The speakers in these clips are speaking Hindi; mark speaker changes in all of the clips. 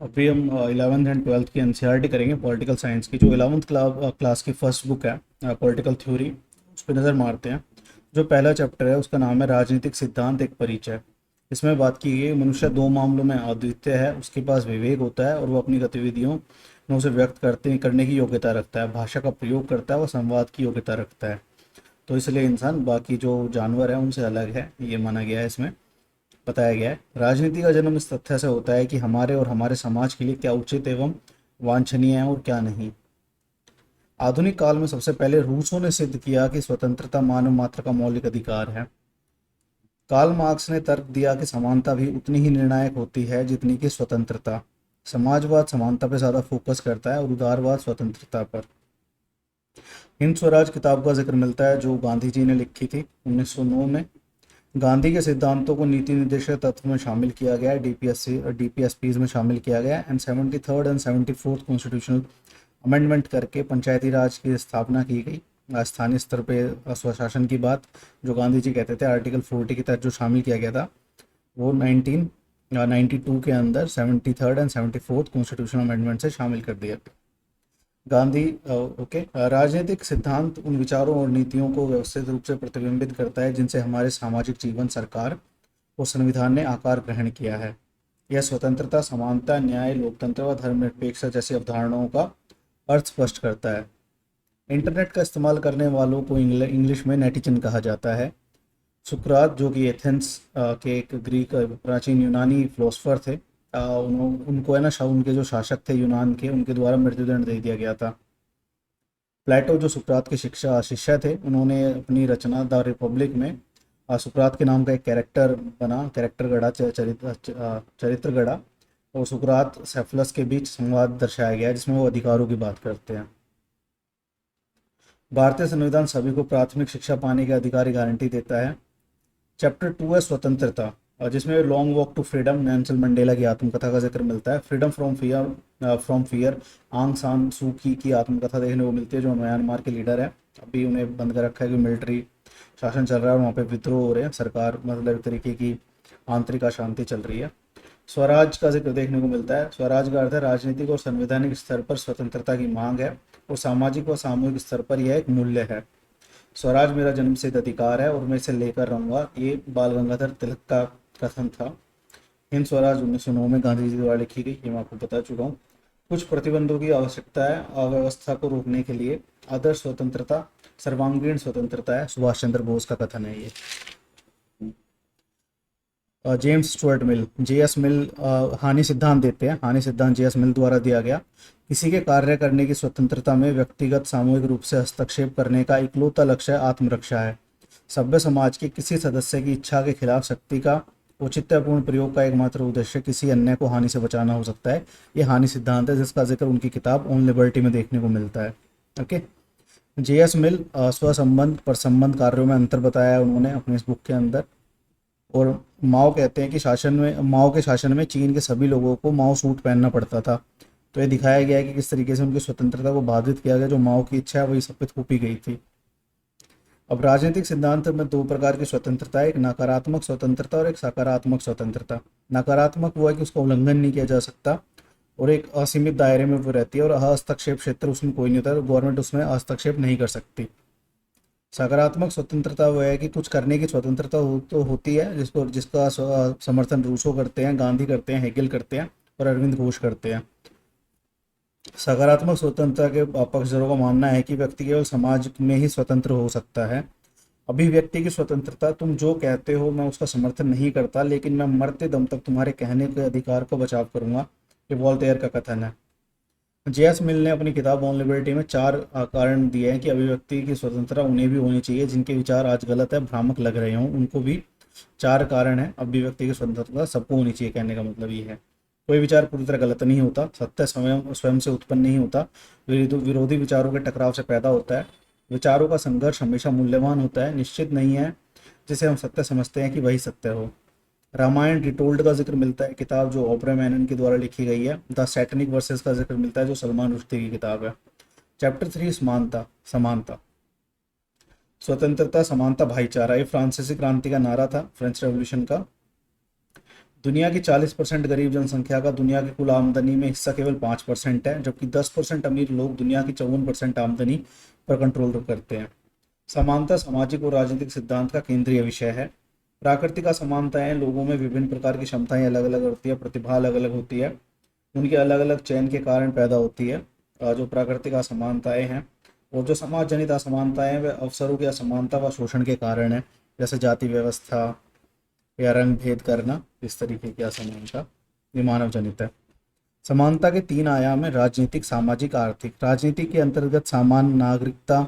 Speaker 1: अभी हम 11th एंड 12th की एनसीईआरटी करेंगे पॉलिटिकल साइंस की। जो 11th क्लास की फर्स्ट बुक है पॉलिटिकल थ्योरी, उस पर नज़र मारते हैं। जो पहला चैप्टर है उसका नाम है राजनीतिक सिद्धांत एक परिचय। इसमें बात की गई मनुष्य दो मामलों में अद्वितीय है, उसके पास विवेक होता है और वो अपनी गतिविधियों में उसे व्यक्त करने की योग्यता रखता है, भाषा का प्रयोग करता है, वो संवाद की योग्यता रखता है। तो इसलिए इंसान बाकी जो जानवर है उनसे अलग है, ये माना गया है। इसमें बताया गया है राजनीति का जन्म इस तथ्य से होता है कि हमारे और हमारे समाज के लिए क्या उचित एवं वांछनीय है और क्या नहीं। आधुनिक काल में सबसे पहले रूसों ने सिद्ध किया कि स्वतंत्रता मानव मात्र का मौलिक अधिकार है। कार्ल मार्क्स ने तर्क दिया कि समानता भी उतनी ही निर्णायक होती है जितनी कि स्वतंत्रता। समाजवाद समानता पर ज़्यादा फोकस करता है और उदारवाद स्वतंत्रता पर। हिंद स्वराज किताब का जिक्र मिलता है जो गांधी जी ने लिखी थी 1909 में। गांधी के सिद्धांतों को नीति निर्देशक तत्व में शामिल किया गया है, डीपीएसपीज में शामिल किया गया है and 73rd and 74th constitutional amendment करके पंचायती राज की स्थापना की गई। स्थानीय स्तर पे स्वशासन की बात जो गांधी जी कहते थे आर्टिकल 40 के तहत जो शामिल किया गया था, वो 1992 के अंदर 73rd and 74th constitutional amendment से शामिल कर दिया। गांधी ओके राजनीतिक सिद्धांत उन विचारों और नीतियों को व्यवस्थित रूप से प्रतिबिंबित करता है जिनसे हमारे सामाजिक जीवन, सरकार और संविधान ने आकार ग्रहण किया है। यह स्वतंत्रता, समानता, न्याय, लोकतंत्र व धर्मनिरपेक्षता जैसी अवधारणाओं का अर्थ स्पष्ट करता है। इंटरनेट का इस्तेमाल करने वालों को इंग्लिश में नेटिजन कहा जाता है। सुकरात जो कि एथेंस के एक ग्रीक प्राचीन यूनानी फिलोसफर थे, उनको है ना उनके जो शासक थे यूनान के, उनके द्वारा मृत्युदंड दे दिया गया था। प्लेटो जो सुकरात के शिष्य थे, उन्होंने अपनी रचना द रिपब्लिक में सुकरात के नाम का एक कैरेक्टर गढ़ा, चरित्र गढ़ा और सुकरात सेफलस के बीच संवाद दर्शाया गया है जिसमें वो अधिकारों की बात करते हैं। भारतीय संविधान सभी को प्राथमिक शिक्षा पाने के अधिकार की गारंटी देता है। चैप्टर 2 है स्वतंत्रता, और जिसमें long walk to freedom Nelson Mandela की आत्मकथा का जिक्र मिलता है। फ्रीडम फ्रॉम फियर आंग सान सू की आत्मकथा देखने को मिलती है, जो म्यांमार के लीडर है। अभी उन्हें बंद कर रखा है कि मिलिट्री शासन चल रहा है और वहाँ पे विद्रोह हो रहे हैं, सरकार मतलब एक तरीके की आंतरिक अशांति चल रही है। स्वराज का जिक्र देखने को मिलता है। स्वराज का अर्थ है राजनीतिक और संवैधानिक स्तर पर स्वतंत्रता की मांग है और सामाजिक व सामूहिक स्तर पर यह एक मूल्य है। स्वराज मेरा जन्मसिद्ध अधिकार है और मैं इसे लेकर रहूंगा, ये बाल गंगाधर तिलक का कथन था। हिंद स्वराज 1909 में गांधी जी द्वारा लिखी गई, ये मैं आपको बता चुका हूँ। कुछ प्रतिबंधों की आवश्यकता है अव्यवस्था को रोकने के लिए। आदर्श स्वतंत्रता सर्वांगीण स्वतंत्रता है, सुभाष चंद्र बोस का कथन है ये। जेम्स स्टुअर्ट मिल, जेएस मिल हानि सिद्धांत देते हैं। हानि सिद्धांत जेएस मिल द्वारा दिया गया। किसी के कार्य करने की स्वतंत्रता में व्यक्तिगत सामूहिक रूप से हस्तक्षेप करने का इकलौता लक्ष्य आत्मरक्षा है। सभ्य समाज के किसी सदस्य की इच्छा के खिलाफ शक्ति का औचित्यपूर्ण प्रयोग का एकमात्र उद्देश्य किसी अन्य को हानि से बचाना हो सकता है। ये हानि सिद्धांत है जिसका जिक्र उनकी किताब ऑन लिबर्टी में देखने को मिलता है। ओके, जेएस मिल स्वसंबंध पर संबंध कार्यों में अंतर बताया है उन्होंने अपने इस बुक के अंदर। और माओ कहते हैं कि माओ के शासन में चीन के सभी लोगों को माओ सूट पहनना पड़ता था। तो ये दिखाया गया है कि किस तरीके से उनकी स्वतंत्रता को बाधित किया गया, जो माओ की इच्छा है वही सब पे थोपी गई थी। अब राजनीतिक सिद्धांत में दो प्रकार की स्वतंत्रता है, एक नकारात्मक स्वतंत्रता और एक सकारात्मक स्वतंत्रता। नकारात्मक वो है कि उसका उल्लंघन नहीं किया जा सकता और एक असीमित दायरे में वो रहती है और हस्तक्षेप क्षेत्र उसमें कोई नहीं होता, गवर्नमेंट उसमें हस्तक्षेप नहीं कर सकती। सकारात्मक स्वतंत्रता वो है कि कुछ करने की स्वतंत्रता तो होती है, जिसका समर्थन रूसो करते हैं, गांधी करते हैं, हेगेल करते हैं और अरविंद घोष करते हैं। सकारात्मक स्वतंत्रता के पक्षधरों का मानना है कि व्यक्ति केवल समाज में ही स्वतंत्र हो सकता है। अभिव्यक्ति की स्वतंत्रता, तुम जो कहते हो मैं उसका समर्थन नहीं करता, लेकिन मैं मरते दम तक तुम्हारे कहने के अधिकार का बचाव करूंगा, ये वॉल्टेयर का कथन है। जेएस मिल ने अपनी किताब ऑन लिबर्टी में चार कारण दिए हैं कि अभिव्यक्ति की स्वतंत्रता उन्हें भी होनी चाहिए, जिनके विचार आज गलत है, भ्रामक लग रहे हों, उनको भी चार कारण है अभिव्यक्ति की स्वतंत्रता सबको होनी चाहिए। कहने का मतलब ये है कोई विचार पूरी तरह गलत नहीं होता, सत्य स्वयं स्वयं से उत्पन्न नहीं होता, विरोधी विचारों के टकराव से पैदा होता है। विचारों का संघर्ष हमेशा मूल्यवान होता है, निश्चित नहीं है जिसे हम सत्य समझते हैं कि वही सत्य हो। रामायण रिटोल्ड का जिक्र मिलता है, किताब जो ओपरा मैनन के द्वारा लिखी गई है। द सैटनिक वर्सेस का जिक्र मिलता है, जो सलमान रुश्दी की किताब है। चैप्टर 3 समानता समानता स्वतंत्रता, समानता, भाईचारा, ये फ्रांसीसी क्रांति का नारा था, फ्रेंच रेवोल्यूशन का। दुनिया की 40% गरीब जनसंख्या का दुनिया की कुल आमदनी में हिस्सा केवल 5% है, जबकि 10% अमीर लोग दुनिया की 54% आमदनी पर कंट्रोल करते हैं। समानता सामाजिक और राजनीतिक सिद्धांत का केंद्रीय विषय है। प्राकृतिक असमानताएं लोगों में विभिन्न प्रकार की क्षमताएं अलग अलग होती है, प्रतिभा अलग अलग होती है, उनके अलग अलग चयन के कारण पैदा होती है। जो प्राकृतिक असमानताएं हैं और जो समाज जनित असमानताएं हैं, वे अवसरों की असमानता व शोषण के कारण है, जैसे जाति व्यवस्था या रंग भेद करना, इस तरीके की असमानता ये मानव जनित है। समानता के तीन आयाम है: राजनीतिक, सामाजिक, आर्थिक। राजनीति के अंतर्गत समान नागरिकता,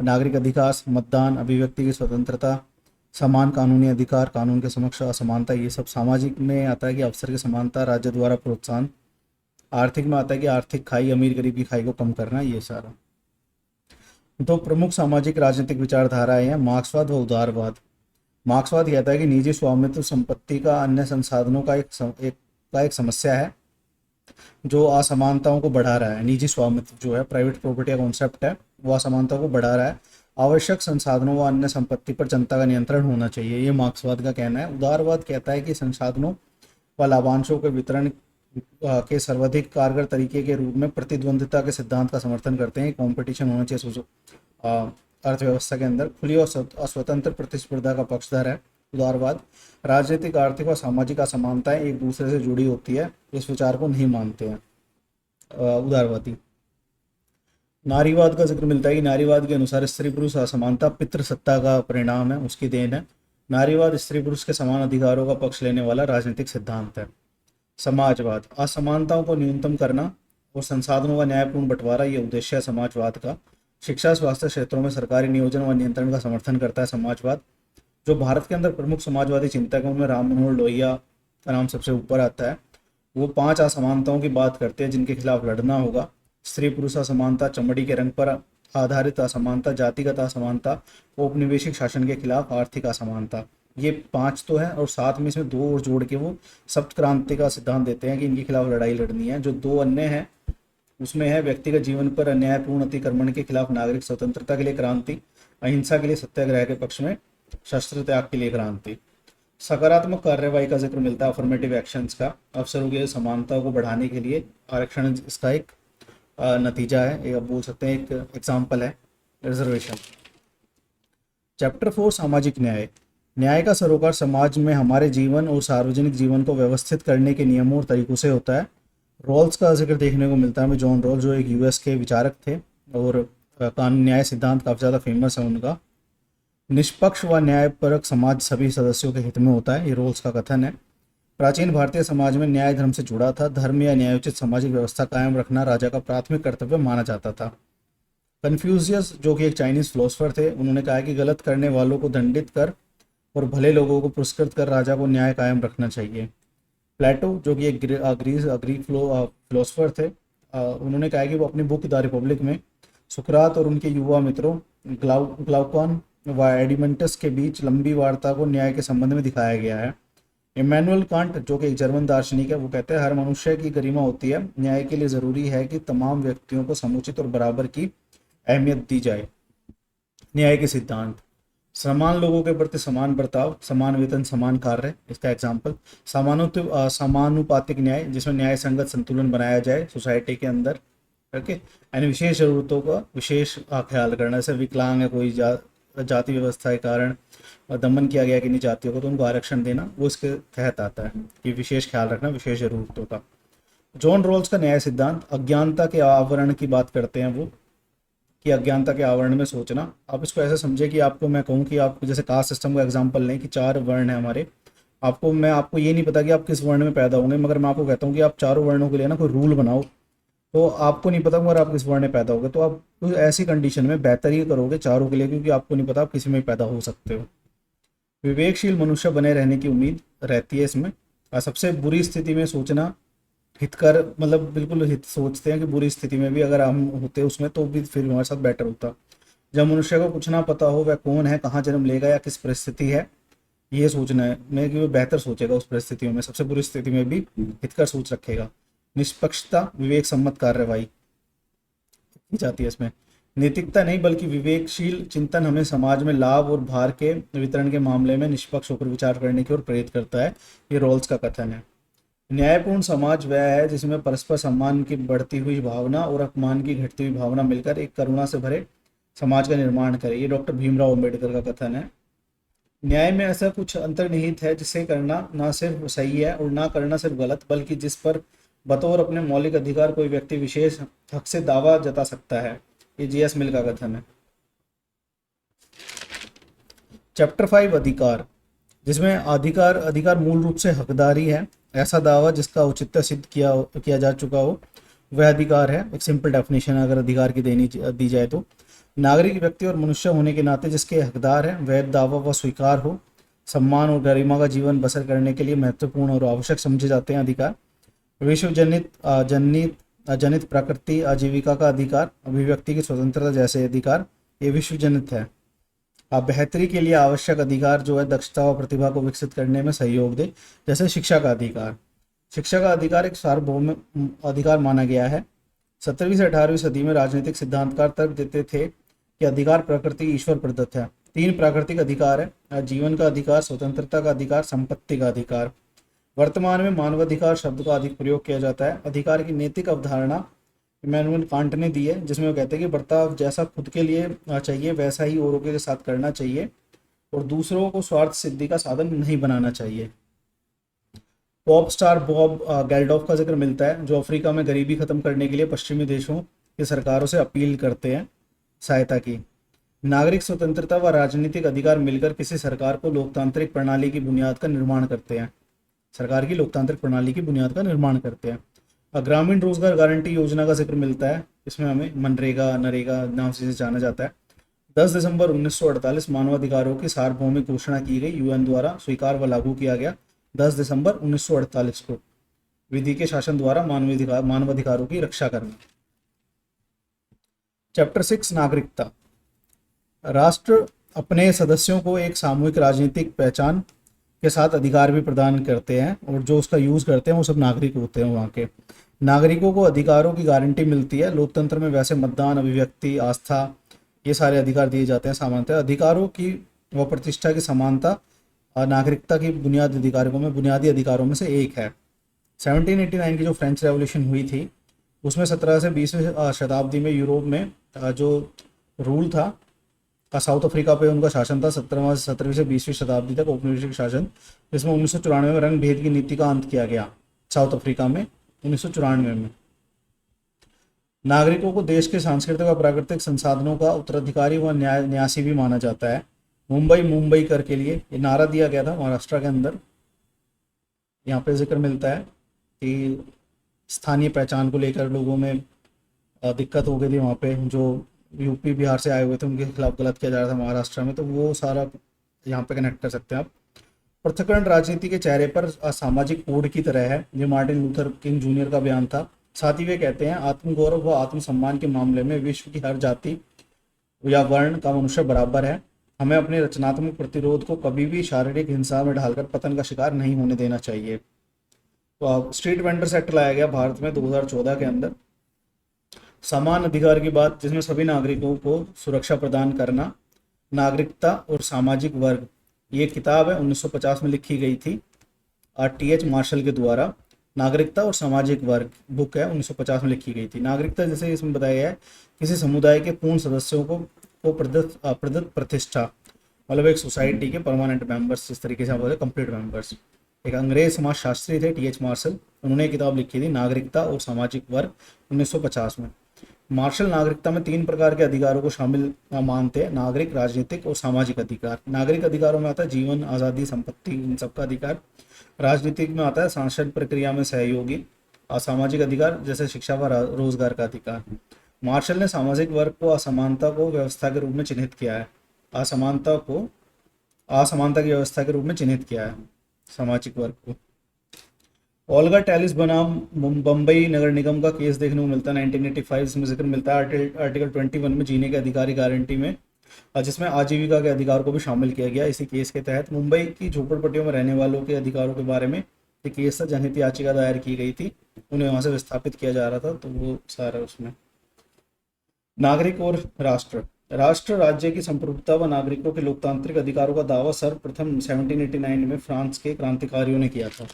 Speaker 1: नागरिक अधिकार, मतदान, अभिव्यक्ति की स्वतंत्रता, समान कानूनी अधिकार, कानून के समक्ष असमानता, ये सब। सामाजिक में आता है कि अवसर की समानता, राज्य द्वारा प्रोत्साहन। आर्थिक में आता है कि आर्थिक खाई, अमीर गरीब की खाई को कम करना, ये सारा। दो प्रमुख सामाजिक राजनीतिक विचारधाराएं हैं: मार्क्सवाद व उदारवाद। मार्क्सवाद कहता है कि निजी स्वामित्व संपत्ति का अन्य संसाधनों का एक समस्या है जो असमानताओं को बढ़ा रहा है। निजी स्वामित्व जो है, प्राइवेट प्रॉपर्टी का कॉन्सेप्ट है, वो असमानता को बढ़ा रहा है। आवश्यक संसाधनों व अन्य संपत्ति पर जनता का नियंत्रण होना चाहिए, ये मार्क्सवाद का कहना है। उदारवाद कहता है कि संसाधनों व लाभांशों के वितरण के सर्वाधिक कारगर तरीके के रूप में प्रतिद्वंद्विता के सिद्धांत का समर्थन करते हैं। कंपटीशन होना चाहिए अर्थव्यवस्था के अंदर। खुली और स्वतंत्र प्रतिस्पर्धा का पक्षधर है उदारवाद। राजनीतिक, आर्थिक और सामाजिक असमानताएं एक दूसरे से जुड़ी होती है, इस विचार को नहीं मानते हैं उदारवादी। नारीवाद का जिक्र मिलता है कि नारीवाद के अनुसार स्त्री पुरुष असमानता पितृसत्ता का परिणाम है, उसकी देन है। नारीवाद स्त्री पुरुष के समान अधिकारों का पक्ष लेने वाला राजनीतिक सिद्धांत है। समाजवाद, असमानताओं को न्यूनतम करना और संसाधनों का न्यायपूर्ण बंटवारा, ये उद्देश्य है समाजवाद का। शिक्षा, स्वास्थ्य क्षेत्रों में सरकारी नियोजन व नियंत्रण का समर्थन करता है समाजवाद। जो भारत के अंदर प्रमुख समाजवादी चिंतक हैं उनमें राम मनोहर लोहिया का नाम सबसे ऊपर आता है। वो 5 असमानताओं की बात करते हैं जिनके खिलाफ लड़ना होगा: स्त्री पुरुष असमानता, चमड़ी के रंग पर आधारित असमानता, जातिगत असमानता, औपनिवेशिक शासन के खिलाफ आर्थिक असमानता। ये 5 तो है और साथ में इसमें 2 और जोड़ के वो सप्त क्रांति का सिद्धांत देते हैं कि इनके खिलाफ लड़ाई लड़नी है। जो 2 अन्य हैं उसमें है व्यक्तिगत जीवन पर अन्यायपूर्ण अतिक्रमण के खिलाफ नागरिक स्वतंत्रता के लिए क्रांति, अहिंसा के लिए सत्याग्रह के पक्ष में शस्त्र त्याग के लिए क्रांति। सकारात्मक कार्रवाई का जिक्र मिलता है अफर्मेटिव एक्शंस का, अवसरों की समानता को बढ़ाने के लिए आरक्षण इसका एक नतीजा है, ये आप बोल सकते हैं, एक एग्जाम्पल है रिजर्वेशन। चैप्टर 4 सामाजिक न्याय। न्याय का सरोकार समाज में हमारे जीवन और सार्वजनिक जीवन को व्यवस्थित करने के नियमों और तरीकों से होता है। रॉल्स का जिक्र देखने को मिलता है हमें। जॉन रॉल्स जो एक यूएस के विचारक थे और कानून न्याय सिद्धांत काफ़ी ज़्यादा फेमस है उनका। निष्पक्ष व न्यायपरक समाज सभी सदस्यों के हित में होता है, ये रॉल्स का कथन है। प्राचीन भारतीय समाज में न्याय धर्म से जुड़ा था। धर्म या न्यायोचित सामाजिक व्यवस्था कायम रखना राजा का प्राथमिक कर्तव्य माना जाता था। कन्फ्यूशियस जो कि एक चाइनीज फिलोसफर थे, उन्होंने कहा कि गलत करने वालों को दंडित कर और भले लोगों को पुरस्कृत कर राजा को न्याय कायम रखना चाहिए। प्लेटो जो कि एक ग्रीक फिलोसफर थे, उन्होंने कहा कि वो अपनी बुक द रिपब्लिक में सुकरात और उनके युवा मित्रों ग्लाउकॉन व एडिमेंटस के बीच लंबी वार्ता को न्याय के संबंध में दिखाया गया है। इमैनुअल कांट जो कि एक जर्मन दार्शनिक है, वो कहते हैं हर मनुष्य की गरिमा होती है, न्याय के लिए ज़रूरी है कि तमाम व्यक्तियों को समुचित और बराबर की अहमियत दी जाए। न्याय के सिद्धांत: समान लोगों के प्रति समान बर्ताव, समान वेतन, समान कार्य, इसका एग्जाम्पल। समानुपातिक न्याय जिसमें न्याय संगत संतुलन बनाया जाए सोसाइटी के अंदर, ओके। यानी विशेष जरूरतों का विशेष ख्याल करना, जैसे विकलांग है कोई, जाति व्यवस्था के कारण दमन किया गया किन्हीं जातियों को, तो उनको आरक्षण देना, वो इसके तहत आता है कि विशेष ख्याल रखना विशेष जरूरतों का। जॉन रॉल्स का न्याय सिद्धांत: अज्ञानता के आवरण की बात करते हैं वो, कि अज्ञानता के आवरण में सोचना। आप इसको ऐसे समझे कि आपको मैं कहूँ कि आपको जैसे कास्ट सिस्टम का एग्जांपल लें कि 4 वर्ण है हमारे, आपको ये नहीं पता कि आप किस वर्ण में पैदा होंगे, मगर मैं आपको कहता हूँ कि आप चारों वर्णों के लिए ना कोई रूल बनाओ, तो आपको नहीं पता मगर आप किस वर्ण में पैदा होगे, तो आप ऐसी कंडीशन में बेहतर ही करोगे चारों के लिए, क्योंकि आपको नहीं पता आप किसी में पैदा हो सकते हो। विवेकशील मनुष्य बने रहने की उम्मीद रहती है इसमें। सबसे बुरी स्थिति में सोचना हितकर, मतलब बिल्कुल हित सोचते हैं कि बुरी स्थिति में भी अगर हम होते उसमें तो भी फिर हमारे साथ बेटर होता। जब मनुष्य को कुछ ना पता हो वह कौन है, कहाँ जन्म लेगा या किस परिस्थिति है, ये सोचना है मैं कि वो बेहतर सोचेगा उस परिस्थितियों में, सबसे बुरी स्थिति में भी हितकर सोच रखेगा। निष्पक्षता, विवेक सम्मत कार्रवाई की जाती है इसमें। नैतिकता नहीं बल्कि विवेकशील चिंतन हमें समाज में लाभ और भार के वितरण के मामले में निष्पक्ष होकर विचार करने की ओर प्रेरित करता है। ये रॉल्स का कथन है। न्यायपूर्ण समाज वह है जिसमें परस्पर सम्मान की बढ़ती हुई भावना और अपमान की घटती हुई भावना मिलकर एक करुणा से भरे समाज का निर्माण करे। ये डॉक्टर भीमराव अंबेडकर का कथन है। न्याय में ऐसा कुछ अंतर्निहित है जिसे करना ना सिर्फ सही है और ना करना सिर्फ गलत, बल्कि जिस पर बतौर अपने मौलिक अधिकार कोई व्यक्ति विशेष हक से दावा जता सकता है। ये जीएस मिल का कथन है। चैप्टर 5 अधिकार, जिसमें अधिकार अधिकार मूल रूप से हकदारी है, ऐसा दावा जिसका औचित्य सिद्ध किया जा चुका हो, वह अधिकार है। एक सिंपल डेफिनेशन अगर अधिकार की दी जाए तो नागरिक व्यक्ति और मनुष्य होने के नाते जिसके हकदार है, वह दावा व स्वीकार हो, सम्मान और गरिमा का जीवन बसर करने के लिए महत्वपूर्ण और आवश्यक समझे जाते हैं अधिकार। विश्व जनित प्रकृति आजीविका का अधिकार, अभिव्यक्ति की स्वतंत्रता जैसे अधिकार ये विश्व जनित है। बेहतरी के लिए आवश्यक अधिकार जो है दक्षता व प्रतिभा को विकसित करने में सहयोग दे, जैसे शिक्षा का अधिकार। शिक्षा का अधिकार एक सार्वभौम अधिकार माना गया है। 17वीं से 18वीं सदी में राजनीतिक सिद्धांतकार तर्क देते थे कि अधिकार प्रकृति ईश्वर प्रदत्त है। 3 प्राकृतिक अधिकार है, जीवन का अधिकार, स्वतंत्रता का अधिकार, संपत्ति का अधिकार। वर्तमान में मानवाधिकार शब्द का अधिक प्रयोग किया जाता है। अधिकार की नैतिक अवधारणा इमैनुअल कांट ने दी है, जिसमें वो कहते हैं कि बर्ताव जैसा खुद के लिए चाहिए वैसा ही औरों के साथ करना चाहिए और दूसरों को स्वार्थ सिद्धि का साधन नहीं बनाना चाहिए। पॉप स्टार बॉब गेल्डोफ का जिक्र मिलता है, जो अफ्रीका में गरीबी खत्म करने के लिए पश्चिमी देशों की सरकारों से अपील करते हैं सहायता की। नागरिक स्वतंत्रता व राजनीतिक अधिकार मिलकर किसी सरकार को लोकतांत्रिक प्रणाली की बुनियाद का निर्माण करते हैं। सरकार की लोकतांत्रिक प्रणाली की बुनियाद का निर्माण करते हैं। ग्रामीण रोजगार गारंटी योजना का जिक्र मिलता है, इसमें हमें मनरेगा नरेगा नाम से जाना जाता है। 10 दिसंबर 1948 मानवाधिकारों की सार्वभौमिक घोषणा की गई, यूएन द्वारा स्वीकार व लागू किया गया 10 दिसंबर 1948 को। विधि के शासन द्वारा मानवाधिकारों की रक्षा करना। चैप्टर 6 नागरिकता। राष्ट्र अपने सदस्यों को एक सामूहिक राजनीतिक पहचान के साथ अधिकार भी प्रदान करते हैं और जो उसका यूज करते हैं वो सब नागरिक होते हैं वहाँ के। नागरिकों को अधिकारों की गारंटी मिलती है। लोकतंत्र में वैसे मतदान, अभिव्यक्ति, आस्था ये सारे अधिकार दिए जाते हैं सामान्यतः। अधिकारों की व प्रतिष्ठा की समानता नागरिकता की बुनियादी अधिकारों में से एक है। 1789 की जो फ्रेंच रेवोल्यूशन हुई थी उसमें 17 से 20वीं शताब्दी में यूरोप में जो रूल था साउथ अफ्रीका पे उनका शासन था 17वीं से 20वीं शताब्दी तक औपनिवेशिक शासन, जिसमें 1994 में रंग भेद की नीति का अंत किया गया साउथ अफ्रीका में 1994 में। नागरिकों को देश के सांस्कृतिक व प्राकृतिक संसाधनों का उत्तराधिकारी व न्यासी भी माना जाता है। मुंबई कर के लिए ये नारा दिया गया था महाराष्ट्र के अंदर। यहाँ पे जिक्र मिलता है कि स्थानीय पहचान को लेकर लोगों में दिक्कत हो गई थी। वहाँ पे जो यूपी बिहार से आए हुए थे उनके खिलाफ गलत किया जा रहा था महाराष्ट्र में, तो वो सारा यहाँ पे कनेक्ट कर सकते हैं आप। पृथक्करण राजनीति के चेहरे पर सामाजिक कोड की तरह है, ये मार्टिन लूथर किंग जूनियर का बयान था। साथ ही वे कहते हैं आत्मगौरव व आत्मसम्मान के मामले में विश्व की हर जाति या वर्ण का मनुष्य बराबर है। हमें अपने रचनात्मक प्रतिरोध को कभी भी शारीरिक हिंसा में ढालकर पतन का शिकार नहीं होने देना चाहिए। तो स्ट्रीट वेंडर्स एक्ट लाया गया भारत में 2014 के अंदर। समान अधिकार की बात, जिसमें सभी नागरिकों को सुरक्षा प्रदान करना। नागरिकता और सामाजिक वर्ग, ये किताब है 1950 में लिखी गई थी टीएच मार्शल के द्वारा। नागरिकता और सामाजिक वर्ग बुक है 1950 में लिखी गई थी। नागरिकता जैसे इसमें बताया गया है किसी समुदाय के पूर्ण सदस्यों को प्रदत्त प्रतिष्ठा, मतलब एक सोसाइटी के परमानेंट मेंबर्स, जिस तरीके से आप बोले कंप्लीट मेंबर्स। एक अंग्रेज समाज शास्त्री थे टीएच मार्शल, उन्होंने किताब लिखी थी नागरिकता और सामाजिक वर्ग 1950 में। मार्शल नागरिकता में 3 प्रकार के अधिकारों को शामिल मानते हैं, नागरिक, राजनीतिक और सामाजिक अधिकार। नागरिक अधिकारों में आता है जीवन, आज़ादी, संपत्ति, इन सबका अधिकार। राजनीतिक में आता है शासन प्रक्रिया में सहयोगी। असामाजिक अधिकार जैसे शिक्षा व रोजगार का अधिकार। मार्शल ने सामाजिक वर्ग को असमानता को व्यवस्था के रूप में चिन्हित किया है। असमानता की व्यवस्था के रूप में चिन्हित किया है सामाजिक वर्ग को। ओल्गा टेलिस बनाम बम्बई नगर निगम का केस देखने को मिलता है 1985, इसमें जिक्र मिलता है आर्टिकल 21 में जीने के अधिकार गारंटी में, जिसमें आजीविका के अधिकार को भी शामिल किया गया। इसी केस के तहत मुंबई की झोपड़पट्टियों में रहने वालों के अधिकारों के बारे में एक केस था, जनहित याचिका दायर की गई थी, उन्हें वहां से विस्थापित किया जा रहा था, तो वो सारा उसमें। नागरिक और राष्ट्र। राष्ट्र राज्य की संप्रभुता व नागरिकों के लोकतांत्रिक अधिकारों का दावा सर्वप्रथम 1789 में फ्रांस के क्रांतिकारियों ने किया था।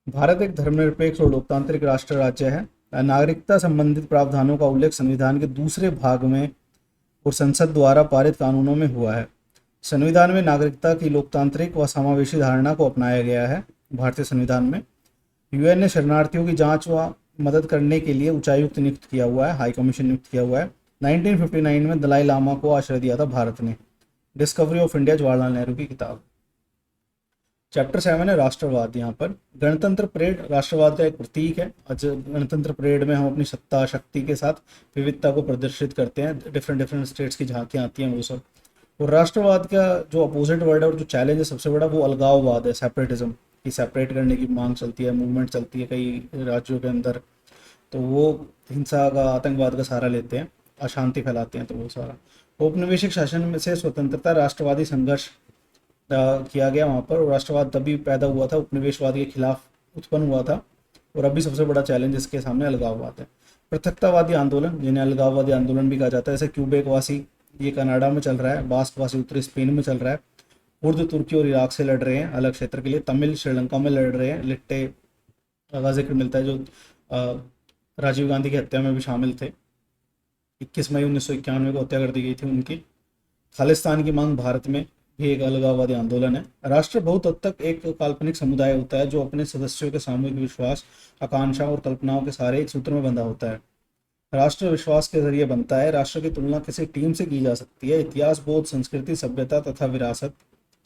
Speaker 1: भारत एक धर्मनिरपेक्ष और लोकतांत्रिक राष्ट्र राज्य है। नागरिकता संबंधित प्रावधानों का उल्लेख संविधान के दूसरे भाग में और संसद द्वारा पारित कानूनों में हुआ है। संविधान में नागरिकता की लोकतांत्रिक व समावेशी धारणा को अपनाया गया है। भारतीय संविधान में यूएन ने शरणार्थियों की जांच व मदद करने के लिए उच्चायुक्त नियुक्त किया हुआ है, हाई कमीशन नियुक्त किया हुआ है। 1959 में दलाई लामा को आश्रय दिया था भारत ने। Discovery of India Jawaharlal Nehru की किताब। चैप्टर 7 है राष्ट्रवाद। यहाँ पर गणतंत्र परेड राष्ट्रवाद का एक प्रतीक है। गणतंत्र परेड में हम अपनी सत्ता शक्ति के साथ विविधता को प्रदर्शित करते हैं, डिफरेंट स्टेट्स की झांकियाँ आती हैं वो सब। और राष्ट्रवाद का जो अपोजिट वर्ड है और जो चैलेंज है सबसे बड़ा, वो अलगाववाद है, सेपरेटिज्म की सेपरेट करने की मांग चलती है, मूवमेंट चलती है कई राज्यों के अंदर। तो वो हिंसा का, आतंकवाद का सहारा लेते हैं, अशांति फैलाते हैं। तो वो सारा औपनिवेशिक शासन में से स्वतंत्रता राष्ट्रवादी संघर्ष किया गया वहाँ पर। और राष्ट्रवाद तभी पैदा हुआ था, उपनिवेशवाद के खिलाफ उत्पन्न हुआ था। और अभी सबसे बड़ा चैलेंज इसके सामने अलगाववाद है। पृथकतावादी आंदोलन, जिन्हें अलगाववादी आंदोलन भी कहा जाता है, जैसे क्यूबेक वासी, ये कनाडा में चल रहा है। बास्क वासी उत्तरी स्पेन में चल रहा है। कुर्द तुर्की और इराक से लड़ रहे हैं अलग क्षेत्र के लिए। तमिल श्रीलंका में लड़ रहे हैं। लिट्टे का जिक्र मिलता है जो राजीव गांधी की हत्या में भी शामिल थे। 21 मई 1991 को हत्या कर दी गई थी उनकी। खालिस्तान की मांग भारत में भी एक अलगाववादी आंदोलन है। राष्ट्र बहुत हद तक एक काल्पनिक समुदाय होता है जो अपने सदस्यों के सामूहिक विश्वास, आकांक्षा और कल्पनाओं के सारे एक सूत्र में बंधा होता है। राष्ट्र विश्वास के जरिए बनता है। राष्ट्र की तुलना किसी टीम से की जा सकती है। इतिहास, बोध, संस्कृति, सभ्यता तथा विरासत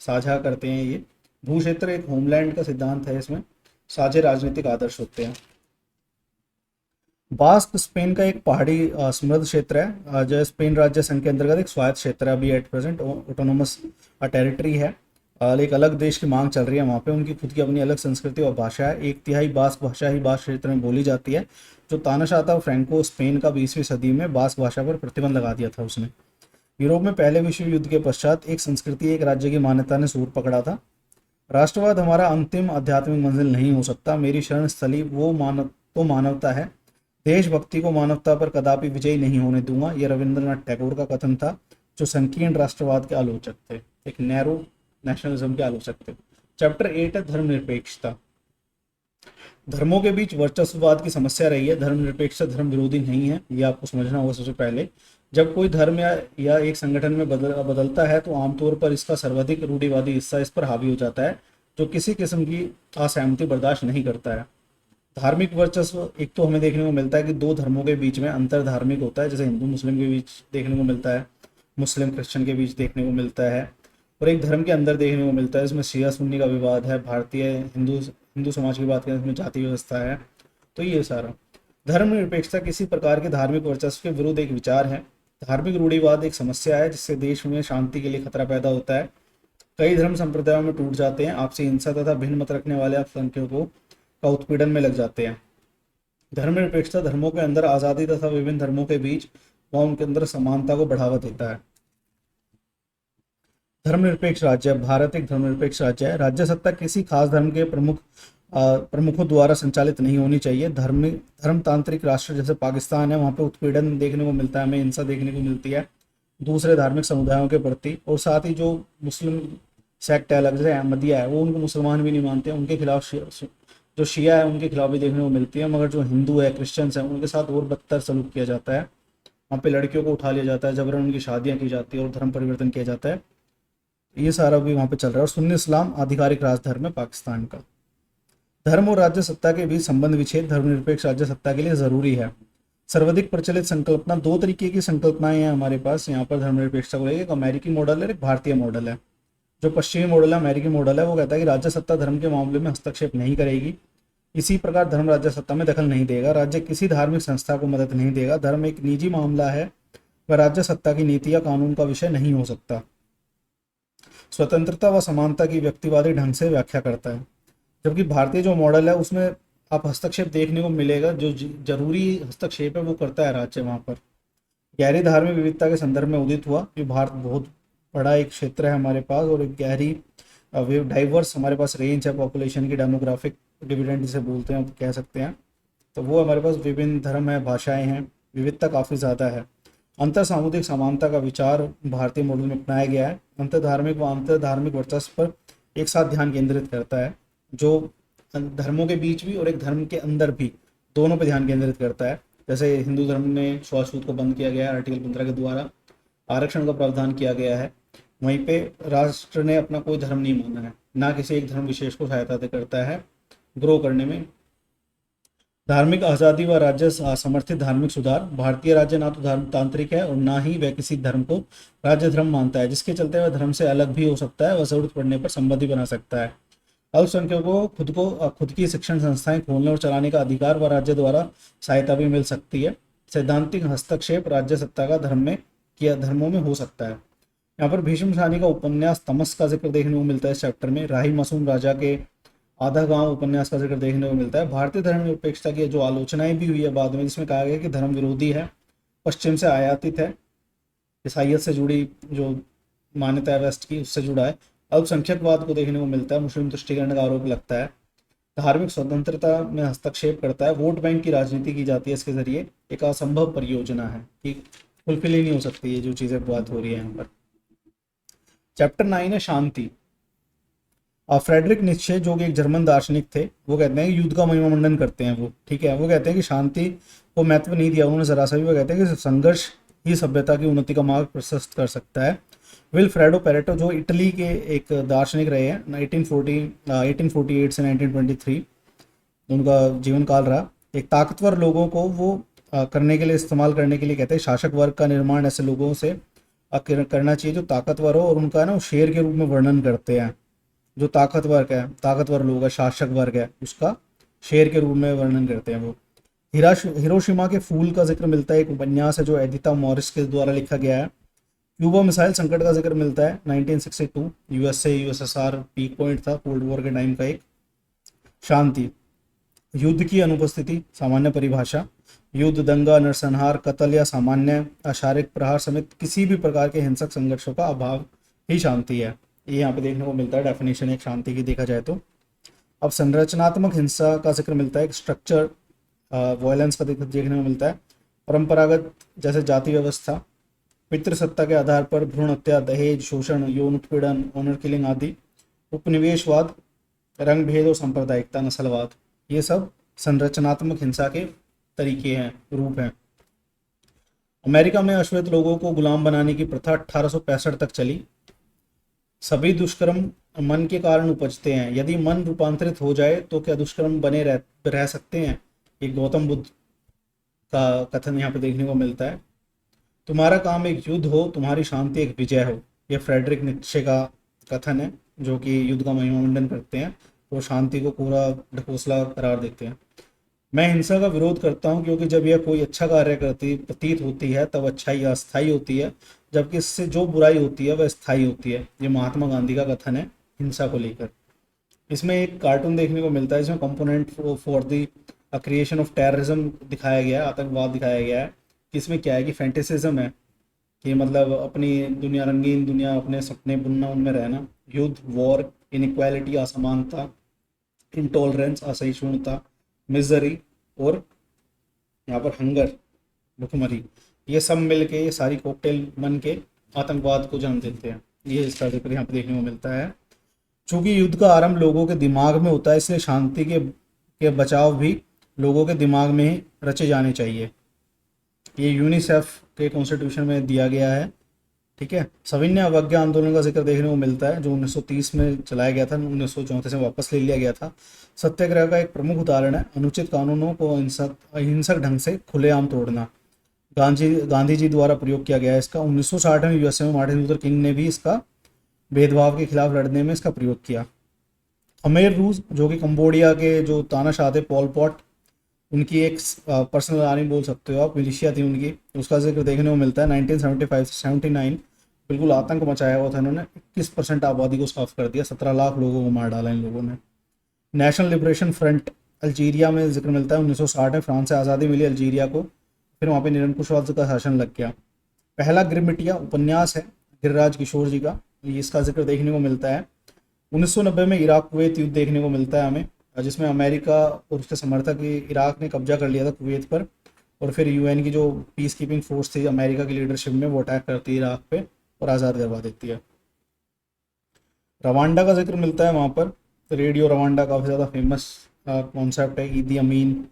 Speaker 1: साझा करते हैं ये। भू क्षेत्र एक होमलैंड का सिद्धांत है। इसमें साझे राजनीतिक आदर्श होते हैं। बास्क स्पेन का एक पहाड़ी समृद्ध क्षेत्र है, जो स्पेन राज्य संघ के अंतर्गत एक स्वायत्त क्षेत्र है। अभी एट प्रेजेंट ऑटोनोमस टेरिटरी है। एक अलग देश की मांग चल रही है वहाँ पे। उनकी खुद की अपनी अलग संस्कृति और भाषा है। 1/3 बास्क भाषा ही बास्क क्षेत्र में बोली जाती है। जो तानाशाह था फ्रैंको स्पेन का 20वीं सदी में बास्क भाषा पर प्रतिबंध लगा दिया था उसने। यूरोप में पहले विश्व युद्ध के पश्चात एक संस्कृति, एक राज्य की मान्यता ने सूर पकड़ा था। राष्ट्रवाद हमारा अंतिम आध्यात्मिक मंजिल नहीं हो सकता। मेरी शरण स्थली मानवता है। देशभक्ति को मानवता पर कदापि विजयी नहीं होने दूंगा, यह रविंद्रनाथ टैगोर का कथन था, जो संकीर्ण राष्ट्रवाद के आलोचक थे, एक नैरो नेशनलिज्म के आलोचक थे। चैप्टर 8 है धर्मनिरपेक्षता। धर्मों के बीच वर्चस्ववाद की समस्या रही है। धर्मनिरपेक्षता धर्म विरोधी नहीं है, ये आपको समझना होगा सबसे पहले। जब कोई धर्म या एक संगठन में बदलता है तो आमतौर पर इसका सर्वाधिक रूढ़िवादी हिस्सा इस पर हावी हो जाता है, जो किसी किस्म की असहमति बर्दाश्त नहीं करता है। धार्मिक वर्चस्व एक तो हमें देखने को मिलता है कि दो धर्मों के बीच में अंतर धार्मिक होता है, जैसे हिंदू मुस्लिम के बीच देखने को मिलता है, मुस्लिम क्रिश्चियन के बीच देखने को मिलता है। और एक धर्म के अंदर देखने को मिलता है, इसमें शिया सुन्नी का विवाद है। भारतीय हिंदू समाज की बात करें, इसमें जाति व्यवस्था है। तो ये सारा धर्मनिरपेक्षता किसी प्रकार के धार्मिक वर्चस्व के विरुद्ध एक विचार है। धार्मिक रूढ़िवाद एक समस्या है जिससे देश में शांति के लिए खतरा पैदा होता है। कई धर्म संप्रदायों में टूट जाते हैं, आपसी हिंसा तथा भिन्न मत रखने वाले अल्पसंख्यकों का उत्पीड़न में लग जाते हैं। धर्मनिरपेक्षता धर्मों के अंदर आज़ादी तथा विभिन्न धर्मों के बीच व उनके अंदर समानता को बढ़ावा देता है। धर्मनिरपेक्ष राज्य। भारत एक धर्मनिरपेक्ष राज्य है। राज्य सत्ता किसी खास धर्म के प्रमुखों द्वारा संचालित नहीं होनी चाहिए। धर्मतांत्रिक राष्ट्र जैसे पाकिस्तान है, वहाँ पे उत्पीड़न देखने को मिलता है, हमें हिंसा देखने को मिलती है दूसरे धार्मिक समुदायों के प्रति। और साथ ही जो मुस्लिम सेक्ट है, अलग जैसे अहमदिया है, वो उनको मुसलमान भी नहीं मानते, उनके खिलाफ जो शिया है उनके खिलाफ भी देखने को मिलती है। मगर जो हिंदू है, क्रिश्चियंस हैं, उनके साथ और बदतर सलूक किया जाता है। वहाँ पे लड़कियों को उठा लिया जाता है, जबरन उनकी शादियाँ की जाती है और धर्म परिवर्तन किया जाता है। ये सारा भी वहाँ पे चल रहा है। और सुन्नी इस्लाम आधिकारिक राजधर्म है पाकिस्तान का। धर्म और राज्य सत्ता के बीच संबंध विच्छेद धर्मनिरपेक्ष राज्य सत्ता के लिए जरूरी है। सर्वाधिक प्रचलित संकल्पना, दो तरीके की संकल्पनाएं हैं हमारे पास यहाँ पर धर्मनिरपेक्षता को लेकर। एक अमेरिकी मॉडल है, एक भारतीय मॉडल है। जो पश्चिमी मॉडल है, अमेरिकी मॉडल है, वो कहता है कि राज्य सत्ता धर्म के मामले में हस्तक्षेप नहीं करेगी। इसी प्रकार धर्म राज्य सत्ता में दखल नहीं देगा। राज्य किसी धार्मिक संस्था को मदद नहीं देगा। धर्म एक निजी मामला है, वह राज्य सत्ता की नीति या कानून का विषय नहीं हो सकता। स्वतंत्रता व समानता की व्यक्तिवादी ढंग से व्याख्या करता है। जबकि भारतीय जो मॉडल है उसमें आप हस्तक्षेप देखने को मिलेगा। जो जरूरी हस्तक्षेप है वो करता है राज्य वहाँ पर। गहरी धार्मिक विविधता के संदर्भ में उदित हुआ कि भारत बहुत बड़ा एक क्षेत्र है हमारे पास, और एक गहरी डाइवर्स हमारे पास रेंज है पॉपुलेशन की, डेमोग्राफिक डिविडेंड जिसे बोलते हैं, कह सकते हैं। तो वो हमारे पास विभिन्न धर्म है, भाषाएं हैं, विविधता काफ़ी ज़्यादा है। अंतर सामुदायिक समानता का विचार भारतीय मॉडल में अपनाया गया है। अंतर धार्मिक व अंतर धार्मिक वर्चस्व पर एक साथ ध्यान केंद्रित करता है, जो धर्मों के बीच भी और एक धर्म के अंदर भी दोनों पर ध्यान केंद्रित करता है। जैसे हिंदू धर्म में छुआछूत को बंद किया गया है आर्टिकल 15 के द्वारा, आरक्षण का प्रावधान किया गया है। वहीं पे राष्ट्र ने अपना कोई धर्म नहीं माना है, ना किसी एक धर्म विशेष को सहायता करता है ग्रो करने में। धार्मिक आज़ादी व राज्य समर्थित धार्मिक सुधार, भारतीय राज्य ना तो धर्मतांत्रिक है और ना ही वह किसी धर्म को राज्य धर्म मानता है, जिसके चलते वह धर्म से अलग भी हो सकता है व जरूरत पड़ने पर संबंधी बना सकता है। अल्पसंख्यकों को खुद की शिक्षण संस्थाएं खोलने और चलाने का अधिकार व राज्य द्वारा सहायता भी मिल सकती है। सैद्धांतिक हस्तक्षेप राज्य सत्ता का धर्मों में हो सकता है। यहाँ पर भीष्म सानी का उपन्यास तमस का जिक्र देखने को मिलता है इस चैप्टर में। राही मासूम राजा के आधा गांव उपन्यास का जिक्र देखने को मिलता है। भारतीय धर्मनिरपेक्षता की जो आलोचनाएं भी हुई है बाद में, जिसमें कहा गया कि धर्म विरोधी है, पश्चिम से आयातित है, ईसाइयत से जुड़ी जो मान्यता है वेस्ट की उससे जुड़ा है। अल्पसंख्यकवाद को देखने को मिलता है, मुस्लिम तुष्टिकरण का आरोप लगता है। धार्मिक स्वतंत्रता में हस्तक्षेप करता है। वोट बैंक की राजनीति की जाती है इसके जरिए, एक असंभव परियोजना है कि फुलफिल ही नहीं हो सकती ये जो चीजें बात हो रही है यहाँ पर। चैप्टर 9 है शांति। फ्रेडरिक नीत्शे जो कि एक जर्मन दार्शनिक थे, वो कहते हैं कि युद्ध का महिमामंडन करते हैं वो, ठीक है। वो कहते हैं कि शांति को महत्व नहीं दिया उन्होंने जरा सा भी। वो कहते हैं कि संघर्ष ही सभ्यता की उन्नति का मार्ग प्रशस्त कर सकता है। विल्फ्रेडो पेरेटो जो इटली के एक दार्शनिक रहे हैं 1848 से 1923 उनका जीवन काल रहा। एक ताकतवर लोगों को वो करने के लिए इस्तेमाल करने के लिए कहते हैं शासक वर्ग का निर्माण ऐसे लोगों से करना चाहिए जो ताकतवर हो, और उनका ना वो शेर के रूप में वर्णन करते हैं। जो ताकतवर लोग है, शासक वर्ग है, उसका शेर के रूप में वर्णन करते हैं वो। हिरोशिमा के फूल का जिक्र मिलता है, एक उपन्यास है जो एडिथा मॉरिस के द्वारा लिखा गया है। क्यूबा मिसाइल संकट का जिक्र मिलता है 1962, यूएसएसआर पीक पॉइंट था कोल्ड वॉर के टाइम का एक। शांति, युद्ध की अनुपस्थिति, सामान्य परिभाषा। युद्ध, दंगा, नरसंहार, कत्ल या सामान्य अशारीरिक प्रहार समेत किसी भी प्रकार के हिंसक संघर्षों का अभाव ही शांति है। ये यहाँ पे देखने को मिलता है डेफिनेशन एक शांति की देखा जाए तो। अब संरचनात्मक हिंसा का जिक्र मिलता है, स्ट्रक्चर वायलेंस का देखने को मिलता है। परंपरागत जैसे जाति व्यवस्था, पितृसत्ता के आधार पर भ्रूण हत्या, दहेज, शोषण, यौन उत्पीड़न, ऑनर किलिंग आदि। उपनिवेशवाद, रंग भेद और सांप्रदायिकता, नस्लवाद, ये सब संरचनात्मक हिंसा के तरीके हैं, रूप हैं। अमेरिका में अश्वेत लोगों को गुलाम बनाने की प्रथा 1865 तक चली। सभी दुष्कर्म मन के कारण उपजते हैं, यदि मन रूपांतरित हो जाए तो क्या दुष्कर्म बने रह सकते हैं। एक गौतम बुद्ध का कथन यहाँ पे देखने को मिलता है। तुम्हारा काम एक युद्ध हो, तुम्हारी शांति एक विजय हो, यह फ्रेडरिक नीत्शे का कथन है, जो कि युद्ध का महिमामंडन करते हैं, तो शांति को पूरा ढकोसला करार देते हैं। मैं हिंसा का विरोध करता हूँ क्योंकि जब यह कोई अच्छा कार्य प्रतीत होती है तब अच्छाई अस्थायी होती है, जबकि इससे जो बुराई होती है वह स्थायी होती है। ये महात्मा गांधी का कथन है हिंसा को लेकर। इसमें एक कार्टून देखने को मिलता है जिसमें component for the creation of terrorism दिखाया गया है, आतंकवाद दिखाया गया है। इसमें क्या है कि फैंटेसिज्म है कि मतलब अपनी दुनिया, रंगीन दुनिया, अपने सपने बुनना, उनमें रहना। युद्ध, वॉर, इनइक्वालिटी, असमानता, इंटॉलरेंस, असहिष्णुता, मिजरी और यहाँ पर हंगर, भुखमरी, ये सब मिलके ये सारी कॉकटेल बन के आतंकवाद को जन्म देते हैं। ये इसका जिक्र यहाँ पे देखने को मिलता है। चूंकि युद्ध का आरंभ लोगों के दिमाग में होता है, इसलिए शांति के बचाव भी लोगों के दिमाग में ही रचे जाने चाहिए। ये यूनिसेफ के कॉन्स्टिट्यूशन में दिया गया है, ठीक है। सविनय अवज्ञा आंदोलन का जिक्र देखने को मिलता है जो 1930 में चलाया गया था, 1934 में वापस ले लिया गया था। सत्याग्रह का एक प्रमुख उदाहरण है अनुचित कानूनों को अहिंसक ढंग से खुलेआम तोड़ना। गांधी जी द्वारा प्रयोग किया गया है इसका। 1960 में यूएसए में मार्टिन लूथर किंग ने भी इसका भेदभाव के खिलाफ लड़ने में इसका प्रयोग किया। खमेर रूस जो कि कंबोडिया के जो तानाशाह थे पॉल पॉट, उनकी एक पर्सनल आर्मी बोल सकते हो आप, मिलिशिया थी उनकी, उसका जिक्र देखने को मिलता है। 1975 से 79 बिल्कुल आतंक मचाया हुआ था इन्होंने, 21% आबादी को साफ कर दिया, 17 लाख लोगों को मार डाला इन लोगों ने। नेशनल लिबरेशन फ्रंट अल्जीरिया में जिक्र मिलता है। 1960 में फ्रांस से आज़ादी मिली अल्जीरिया को, फिर वहाँ पे निरंकुशवाद का शासन लग गया। पहला गिरमिटिया उपन्यास है गिरिराज किशोर जी का, इसका जिक्र देखने को मिलता है। 1990 में इराक कुवैत युद्ध देखने को मिलता है हमें, जिसमें अमेरिका और उसके समर्थक इराक ने कब्जा कर लिया था कुवैत पर, और फिर यूएन की जो पीस कीपिंग फोर्स थी अमेरिका की लीडरशिप में, वो अटैक करती है इराक पे और आज़ाद करवा देती है। रवांडा का जिक्र मिलता है वहाँ पर। रेडियो रवांडा काफ़ी ज़्यादा फेमस कॉन्सेप्ट है। ईदी अमीन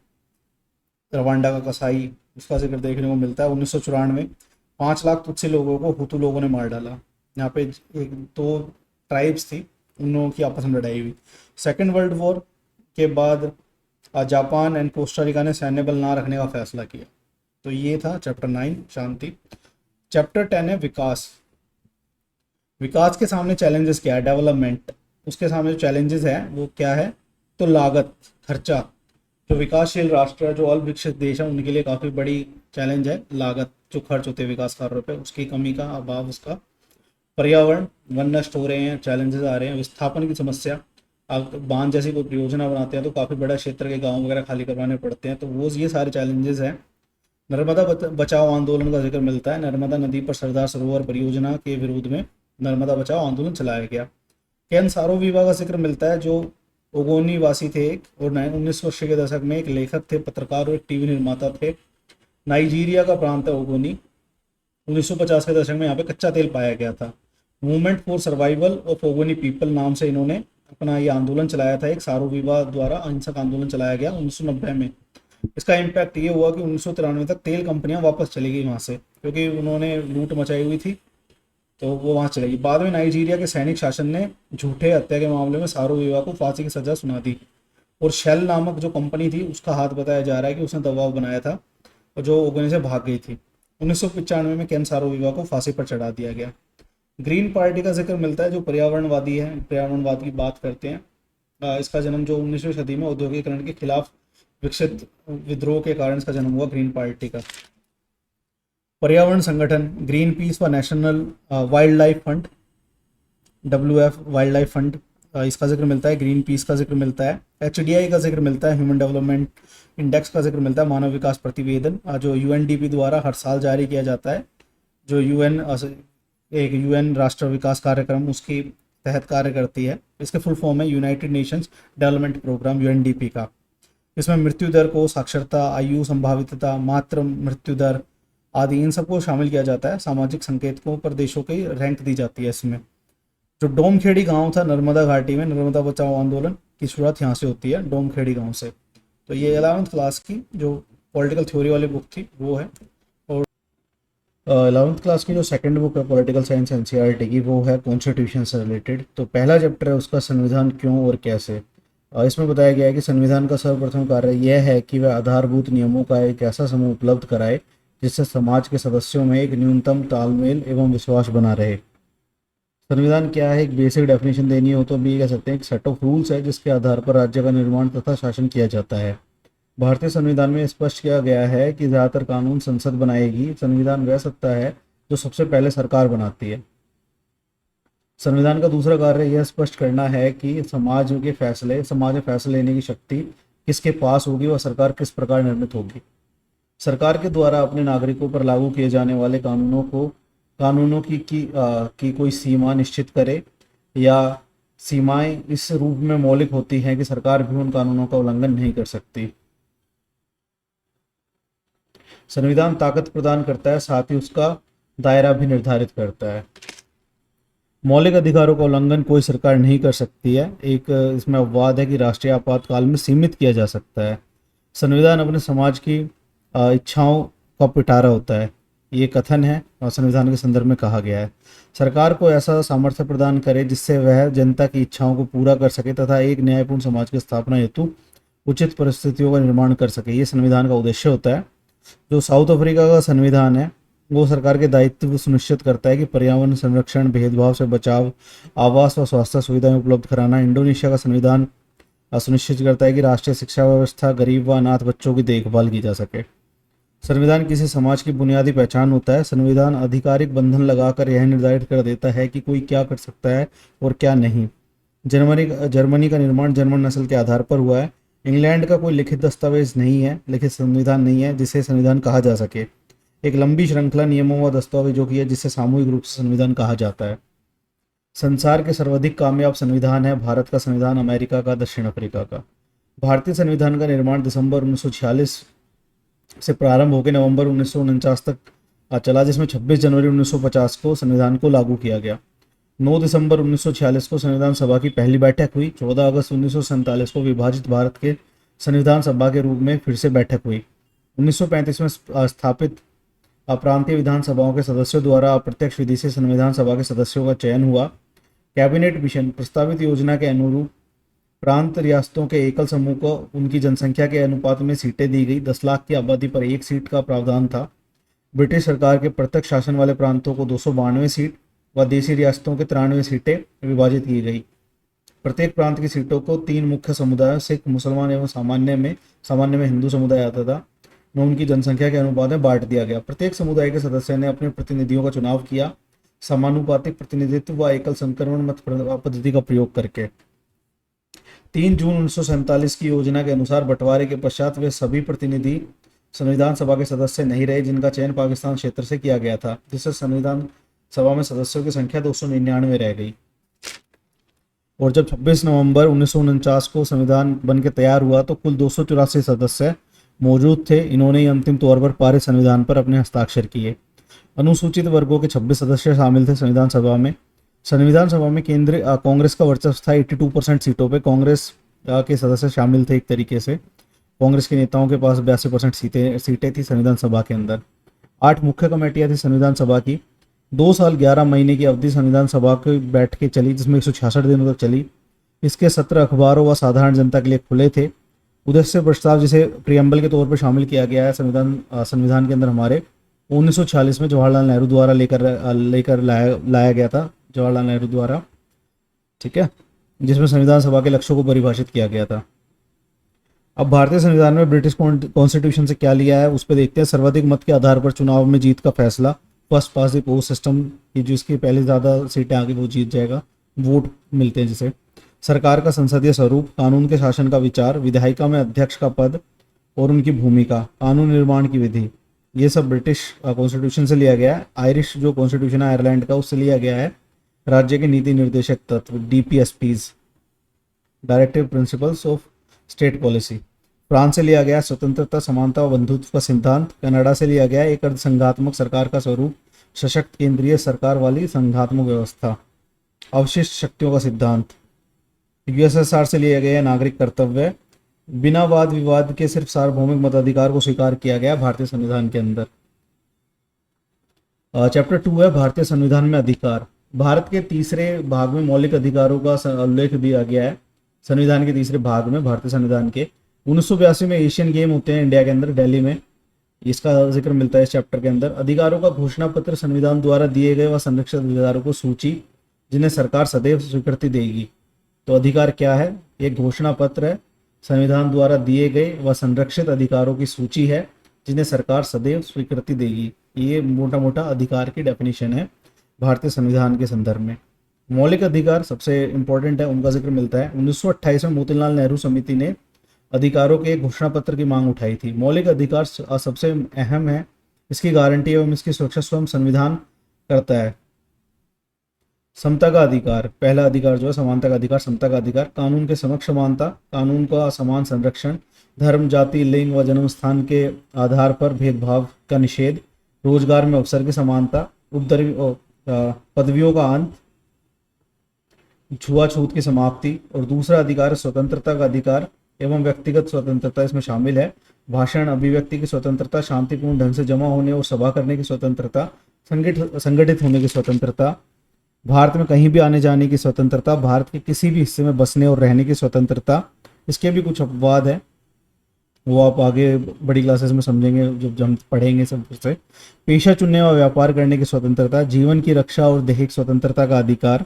Speaker 1: रवांडा का कसाई, उसका जिक्र देखने को मिलता है। 1994 5 लाख तुत्सी लोगों को हुतू लोगों ने मार डाला। यहाँ पे एक दो ट्राइब्स थी, उन लोगों की आपस में लड़ाई हुई। सेकेंड वर्ल्ड वॉर के बाद जापान एंड कोस्टारिका ने सैन्य बल ना रखने का फैसला किया। तो ये था चैप्टर 9 शांति। चैप्टर 10 है विकास। विकास के सामने चैलेंजेस क्या है? डेवलपमेंट। उसके सामने जो चैलेंजेस है वो क्या है? तो लागत, खर्चा। जो विकासशील राष्ट्र है, जो अल्प विकसित देश है, उनके लिए काफ़ी बड़ी चैलेंज है लागत, जो खर्च होते हैं विकास कार्यों पे, उसकी कमी का अभाव उसका। पर्यावरण, वन नष्ट हो रहे हैं, चैलेंजेस आ रहे हैं। विस्थापन की समस्या, आप बांध जैसी कोई परियोजना बनाते हैं तो काफ़ी बड़ा क्षेत्र के गांव वगैरह खाली करवाने पड़ते हैं, तो वो ये सारे चैलेंजेस हैं। नर्मदा बचाओ आंदोलन का जिक्र मिलता है। नर्मदा नदी पर सरदार सरोवर परियोजना के विरोध में नर्मदा बचाओ आंदोलन चलाया गया। केन सारो विवा का जिक्र मिलता है, जो ओगोनी वासी थे एक, और 1980 के दशक में एक लेखक थे, पत्रकार और एक टीवी निर्माता थे। नाइजीरिया का प्रांत है ओगोनी। 1950 के दशक में यहाँ पे कच्चा तेल पाया गया था। Movement for survival of Ogoni people नाम से इन्होंने अपना ये आंदोलन चलाया था। एक सारो विवा द्वारा अहिंसक आंदोलन चलाया गया 1990 में। इसका इम्पैक्ट ये हुआ कि 1993 तक तेल कंपनियां वापस चली गई वहाँ से, क्योंकि उन्होंने लूट मचाई हुई थी, तो वो वहाँ चलेगी। बाद में नाइजीरिया के सैनिक शासन ने झूठे हत्या के मामले में सारो विवा को फांसी की सजा सुना दी, और शेल नामक जो कंपनी थी उसका हाथ बताया जा रहा है कि उसने दबाव बनाया था और जो ओगोनी से भाग गई थी। 1995 में केन सारो विवा को फांसी पर चढ़ा दिया गया। ग्रीन पार्टी का जिक्र मिलता है, जो पर्यावरणवादी है, पर्यावरणवाद की बात करते हैं। इसका जन्म जो 19वीं सदी में औद्योगिकरण के खिलाफ विकसित विद्रोह के कारण इसका जन्म हुआ ग्रीन पार्टी का। पर्यावरण संगठन, ग्रीन पीस व national wild life fund, WF wild life fund, इसका जिक्र मिलता है। ग्रीन पीस का जिक्र मिलता है। HDI का जिक्र मिलता है। ह्यूमन डेवलपमेंट इंडेक्स का जिक्र मिलता है। मानव विकास प्रतिवेदन, जो UNDP द्वारा हर साल जारी किया जाता है, जो एक UN राष्ट्र विकास कार्यक्रम उसके तहत कार्य करती है। इसके फुल फॉर्म है United Nations Development Programme, UNDP का। इसमें मृत्यु दर को, साक्षरता, आयु संभावितता, मातृ मृत्यु दर आदि इन सबको शामिल किया जाता है। सामाजिक संकेतकों पर देशों की रैंक दी जाती है इसमें। जो डोमखेड़ी गांव था नर्मदा घाटी में, नर्मदा बचाओ आंदोलन की शुरुआत यहाँ से होती है, डोमखेड़ी गांव से। तो ये 11वीं क्लास की जो पॉलिटिकल थ्योरी वाली बुक थी वो है। और 11वीं क्लास की जो सेकंड बुक है पॉलिटिकल साइंस NCERT की, वो है कॉन्स्टिट्यूशन से रिलेटेड। तो पहला चैप्टर है उसका संविधान क्यों और कैसे। इसमें बताया गया है कि संविधान का सर्वप्रथम कार्य यह है कि वह आधारभूत नियमों का एक ऐसा समूह उपलब्ध कराए जिससे समाज के सदस्यों में एक न्यूनतम तालमेल एवं विश्वास बना रहे। संविधान क्या है? एक बेसिक डेफिनेशन देनी हो तो भी कह सकते हैं एक सेट ऑफ रूल्स है जिसके आधार पर राज्य का निर्माण तथा शासन किया जाता है। भारतीय संविधान में स्पष्ट किया गया है कि ज़्यादातर कानून संसद बनाएगी। संविधान वह सत्ता है जो सबसे पहले सरकार बनाती है। संविधान का दूसरा कार्य यह स्पष्ट करना है कि समाज में फैसले लेने की शक्ति किसके पास होगी व सरकार किस प्रकार निर्मित होगी। सरकार के द्वारा अपने नागरिकों पर लागू किए जाने वाले कानूनों की कोई सीमा निश्चित करे, या सीमाएं इस रूप में मौलिक होती हैं कि सरकार भी उन कानूनों का उल्लंघन नहीं कर सकती। संविधान ताकत प्रदान करता है, साथ ही उसका दायरा भी निर्धारित करता है। मौलिक अधिकारों का उल्लंघन कोई सरकार नहीं कर सकती है। एक इसमें अपवाद है कि राष्ट्रीय आपातकाल में सीमित किया जा सकता है। संविधान अपने समाज की इच्छाओं का पिटारा होता है, ये कथन है और संविधान के संदर्भ में कहा गया है। सरकार को ऐसा सामर्थ्य प्रदान करे जिससे वह जनता की इच्छाओं को पूरा कर सके तथा एक न्यायपूर्ण समाज की स्थापना हेतु उचित परिस्थितियों का निर्माण कर सके, ये संविधान का उद्देश्य होता है। जो साउथ अफ्रीका का संविधान है वो सरकार के दायित्व सुनिश्चित करता है कि पर्यावरण संरक्षण, भेदभाव से बचाव, आवास व स्वास्थ्य सुविधाएं उपलब्ध कराना। इंडोनेशिया का संविधान सुनिश्चित करता है कि राष्ट्रीय शिक्षा व्यवस्था, गरीब व अनाथ बच्चों की देखभाल की जा सके। संविधान किसी समाज की बुनियादी पहचान होता है। संविधान आधिकारिक बंधन लगाकर यह निर्धारित कर देता है कि कोई क्या कर सकता है और क्या नहीं। जर्मनी का निर्माण जर्मन नस्ल के आधार पर हुआ है। इंग्लैंड का कोई लिखित दस्तावेज नहीं है, लिखित संविधान नहीं है जिसे संविधान कहा जा सके। एक लंबी श्रृंखला नियमों व दस्तावेजों की है जिसे सामूहिक रूप से संविधान कहा जाता है। संसार के सर्वाधिक कामयाब संविधान है भारत का संविधान, अमेरिका का, दक्षिण अफ्रीका का। भारतीय संविधान का निर्माण दिसंबर 1946 से प्रारंभ होकर नवंबर 1949 तक चला, जिसमें 26 जनवरी 1950 को संविधान को लागू किया गया। 9 दिसंबर 1946 को संविधान सभा की पहली बैठक हुई। 14 अगस्त 1947 को विभाजित भारत के संविधान सभा के रूप में फिर से बैठक हुई। 1935 में स्थापित प्रांतीय विधानसभाओं के सदस्यों द्वारा अप्रत्यक्ष विधि से संविधान सभा के सदस्यों का चयन हुआ। कैबिनेट मिशन प्रस्तावित योजना के अनुरूप प्रांत रियासतों के एकल समूह को उनकी जनसंख्या के अनुपात में सीटें दी गई। 10 लाख की आबादी पर एक सीट का प्रावधान था। ब्रिटिश सरकार के प्रत्यक्ष शासन वाले प्रांतों को 292 सीट व देशी रियासतों के 93 सीटें विभाजित की गई। प्रत्येक प्रांत की सीटों को 3 मुख्य समुदायों सिख, मुसलमान एवं सामान्य में हिंदू समुदाय आता था में उनकी जनसंख्या के अनुपात में बांट दिया गया। प्रत्येक समुदाय के सदस्य ने अपने प्रतिनिधियों का चुनाव किया, समानुपातिक प्रतिनिधित्व व एकल संक्रमण मत पद्धति का प्रयोग करके। 3 जून 1947 की योजना के अनुसार बंटवारे के पश्चात वे सभी प्रतिनिधि संविधान सभा के सदस्य नहीं रहे जिनका चयन पाकिस्तान क्षेत्र से किया गया था, जिससे संविधान सभा में सदस्यों की संख्या 299 रह गई। और जब 26 नवंबर 1949 को संविधान बन के तैयार हुआ तो कुल 284 सदस्य मौजूद थे। इन्होंने ही अंतिम तौर पर पारित संविधान पर अपने हस्ताक्षर किए। अनुसूचित वर्गों के 26 सदस्य शामिल थे संविधान सभा में। संविधान सभा में केंद्रीय कांग्रेस का वर्चस्व था। 82% सीटों पे कांग्रेस के सदस्य शामिल थे। एक तरीके से कांग्रेस के नेताओं के पास 82% सीटें थी संविधान सभा के अंदर। 8 मुख्य कमेटियां थी संविधान सभा की। 2 साल 11 महीने की अवधि संविधान सभा की बैठकें चली, जिसमें 166 दिनों तक चली। इसके सत्र अखबारों व साधारण जनता के लिए खुले थे। उद्देश्य प्रस्ताव, जिसे प्रियम्बल के तौर पर शामिल किया गया है संविधान के अंदर हमारे, 1946 में जवाहरलाल नेहरू द्वारा लेकर लाया गया था, जवाहरलाल नेहरू द्वारा, ठीक है, जिसमें संविधान सभा के लक्ष्यों को परिभाषित किया गया था। अब भारतीय संविधान में ब्रिटिश कॉन्स्टिट्यूशन से क्या लिया है उस पर देखते हैं। सर्वाधिक मत के आधार पर चुनाव में जीत का फैसला, first pass the post system, की जिसकी पहले ज़्यादा सीटें आगे वो जीत जाएगा, वोट मिलते हैं जिसे। सरकार का संसदीय स्वरूप, कानून के शासन का विचार, विधायिका में अध्यक्ष का पद और उनकी भूमिका, कानून निर्माण की विधि, ये सब ब्रिटिश कॉन्स्टिट्यूशन से लिया गया है। आयरिश जो कॉन्स्टिट्यूशन है आयरलैंड का, उससे लिया गया है। राज्य के नीति निर्देशक तत्व, DPSPs, directive principles of state policy. France से लिया गया स्वतंत्रता, समानता व बंधुत्व का सिद्धांत। कनाडा से लिया गया एक अर्ध संघात्मक सरकार का स्वरूप, सशक्त केंद्रीय सरकार वाली संघात्मक व्यवस्था, अवशिष्ट शक्तियों का सिद्धांत। USSR से लिया गया नागरिक कर्तव्य। बिना वाद विवाद के सिर्फ सार्वभौमिक मताधिकार को स्वीकार किया गया भारतीय संविधान के अंदर। चैप्टर 2 है भारतीय संविधान में अधिकार। भारत के तीसरे भाग में मौलिक अधिकारों का उल्लेख दिया गया है। संविधान के तीसरे भाग में भारतीय संविधान के 1982 में एशियन गेम होते हैं इंडिया के अंदर, दिल्ली में, इसका जिक्र मिलता है इस चैप्टर के अंदर। अधिकारों का घोषणा पत्र, संविधान द्वारा दिए गए व संरक्षित अधिकारों को सूची, जिन्हें सरकार सदैव स्वीकृति देगी। तो अधिकार क्या है? एक घोषणा पत्र है, संविधान द्वारा दिए गए व संरक्षित अधिकारों की सूची है जिन्हें सरकार सदैव स्वीकृति देगी। ये मोटा मोटा अधिकार की डेफिनेशन है भारतीय संविधान के संदर्भ में। मौलिक अधिकार सबसे इंपॉर्टेंट है, उनका जिक्र मिलता है। 1928 में मोतीलाल नेहरू समिति ने अधिकारों के घोषणा पत्र की मांग उठाई थी। मौलिक अधिकार सबसे अहम है, इसकी गारंटी एवं इसकी सुरक्षा स्वयं संविधान करता है। समता का अधिकार, पहला अधिकार जो है समानता का अधिकार, समता का अधिकार। कानून के समक्ष समानता, कानून का समान संरक्षण। धर्म, जाति, लिंग व जन्म स्थान के आधार पर भेदभाव का निषेध। रोजगार में अवसर की समानता। पदवियों का अंत, छुआछूत की समाप्ति। और दूसरा अधिकार स्वतंत्रता का अधिकार एवं व्यक्तिगत स्वतंत्रता इसमें शामिल है। भाषण, अभिव्यक्ति की स्वतंत्रता, शांतिपूर्ण ढंग से जमा होने और सभा करने की स्वतंत्रता, संगठित होने की स्वतंत्रता, भारत में कहीं भी आने जाने की स्वतंत्रता, भारत के किसी भी हिस्से में बसने और रहने की स्वतंत्रता। इसके भी कुछ अपवाद है, वो आप आगे बड़ी क्लासेस में समझेंगे जब हम पढ़ेंगे सब से। पेशा चुनने व व्यापार करने की स्वतंत्रता, जीवन की रक्षा और दैहिक स्वतंत्रता का अधिकार,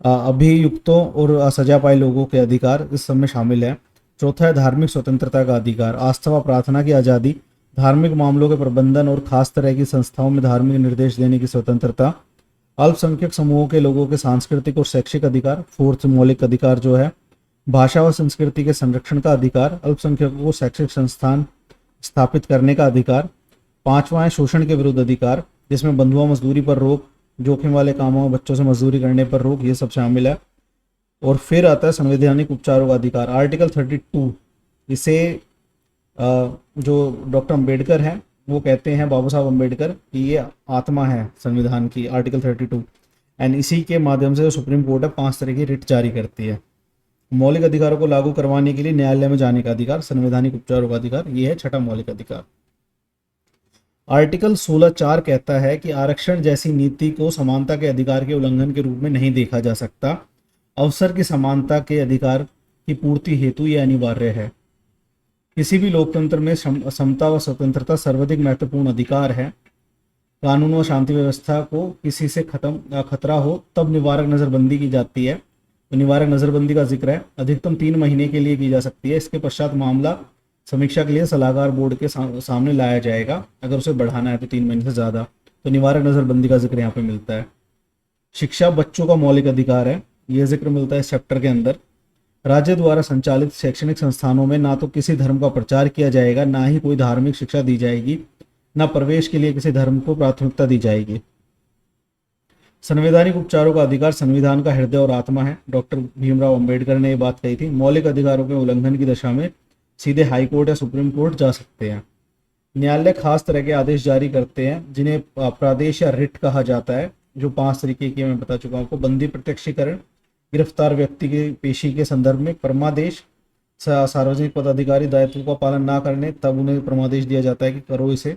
Speaker 1: अभियुक्तों और सजा पाए लोगों के अधिकार इस सब में शामिल है। चौथा है धार्मिक स्वतंत्रता का अधिकार, आस्था व प्रार्थना की आज़ादी, धार्मिक मामलों के प्रबंधन और खास तरह की संस्थाओं में धार्मिक निर्देश देने की स्वतंत्रता। अल्पसंख्यक समूहों के लोगों के सांस्कृतिक और शैक्षिक अधिकार, फोर्थ मौलिक अधिकार जो है। भाषा व संस्कृति के संरक्षण का अधिकार, अल्पसंख्यकों को शैक्षिक संस्थान स्थापित करने का अधिकार। पांचवा है शोषण के विरुद्ध अधिकार, जिसमें बंधुआ मजदूरी पर रोक, जोखिम वाले कामों में बच्चों से मजदूरी करने पर रोक, ये सब शामिल है। और फिर आता है संवैधानिक उपचारों का अधिकार, आर्टिकल 32। इसे जो डॉक्टर अम्बेडकर हैं वो कहते हैं, बाबा साहब अम्बेडकर, कि ये आत्मा है संविधान की, आर्टिकल 32, एंड इसी के माध्यम से जो सुप्रीम कोर्ट है 5 तरह की रिट जारी करती है। मौलिक अधिकारों को लागू करवाने के लिए न्यायालय में जाने का अधिकार, संवैधानिक उपचारों का अधिकार, ये है छठा मौलिक अधिकार। आर्टिकल 16(4) कहता है कि आरक्षण जैसी नीति को समानता के अधिकार के उल्लंघन के रूप में नहीं देखा जा सकता। अवसर की समानता के अधिकार की पूर्ति हेतु यह अनिवार्य है। किसी भी लोकतंत्र में समता व स्वतंत्रता सर्वाधिक महत्वपूर्ण अधिकार है। कानून व शांति व्यवस्था को किसी से खतरा हो तब निवारक नज़रबंदी की जाती है। तो निवारक नज़रबंदी का जिक्र है, अधिकतम 3 महीने के लिए की जा सकती है। इसके पश्चात मामला समीक्षा के लिए सलाहकार बोर्ड के सामने लाया जाएगा। अगर उसे बढ़ाना है तो 3 महीने से ज़्यादा, तो निवारक नज़रबंदी का जिक्र यहाँ पे मिलता है। शिक्षा बच्चों का मौलिक अधिकार है, यह जिक्र मिलता है इस चैप्टर के अंदर। राज्य द्वारा संचालित शैक्षणिक संस्थानों में ना तो किसी धर्म का प्रचार किया जाएगा, ना ही कोई धार्मिक शिक्षा दी जाएगी, ना प्रवेश के लिए किसी धर्म को प्राथमिकता दी जाएगी। संवैधानिक उपचारों का अधिकार संविधान का हृदय और आत्मा है। डॉक्टर भीमराव अंबेडकर ने ये बात कही थी। मौलिक अधिकारों के उल्लंघन की दशा में सीधे हाई कोर्ट या सुप्रीम कोर्ट जा सकते हैं। न्यायालय खास तरह के आदेश जारी करते हैं जिन्हें प्रादेश या रिट कहा जाता है, जो 5 तरीके के मैं बता चुका हूँ आपको। बंदी प्रत्यक्षीकरण, गिरफ्तार व्यक्ति की पेशी के संदर्भ में परमादेश, सार्वजनिक पदाधिकारी दायित्व का पालन ना करने तब उन्हें परमादेश दिया जाता है कि करो इसे।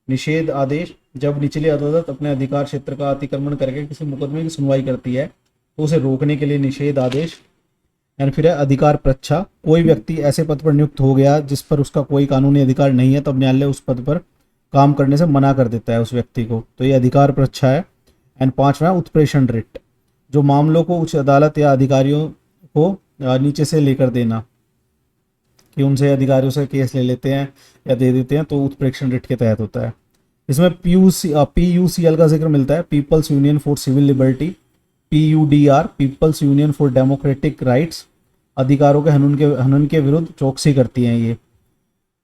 Speaker 1: निषेध आदेश, जब निचली अदालत अपने अधिकार क्षेत्र का अतिक्रमण करके किसी मुकदमे की सुनवाई करती है तो उसे रोकने के लिए निषेध आदेश। एंड फिर है अधिकार प्रच्छा, कोई व्यक्ति ऐसे पद पर नियुक्त हो गया जिस पर उसका कोई कानूनी अधिकार नहीं है, तब न्यायालय उस पद पर काम करने से मना कर देता है उस व्यक्ति को, तो ये अधिकार प्रच्छा है। एंड 5वां उत्प्रेषण रिट, जो मामलों को उच्च अदालत या अधिकारियों को नीचे से लेकर देना, कि उनसे अधिकारियों से केस ले लेते हैं या दे देते हैं, तो उत्प्रेक्षण रिट के तहत होता है। इसमें PUCL का जिक्र मिलता है, people's union for civil liberty. PUDR, people's union for democratic rights, अधिकारों के हनन के विरुद्ध चौकसी करती हैं। ये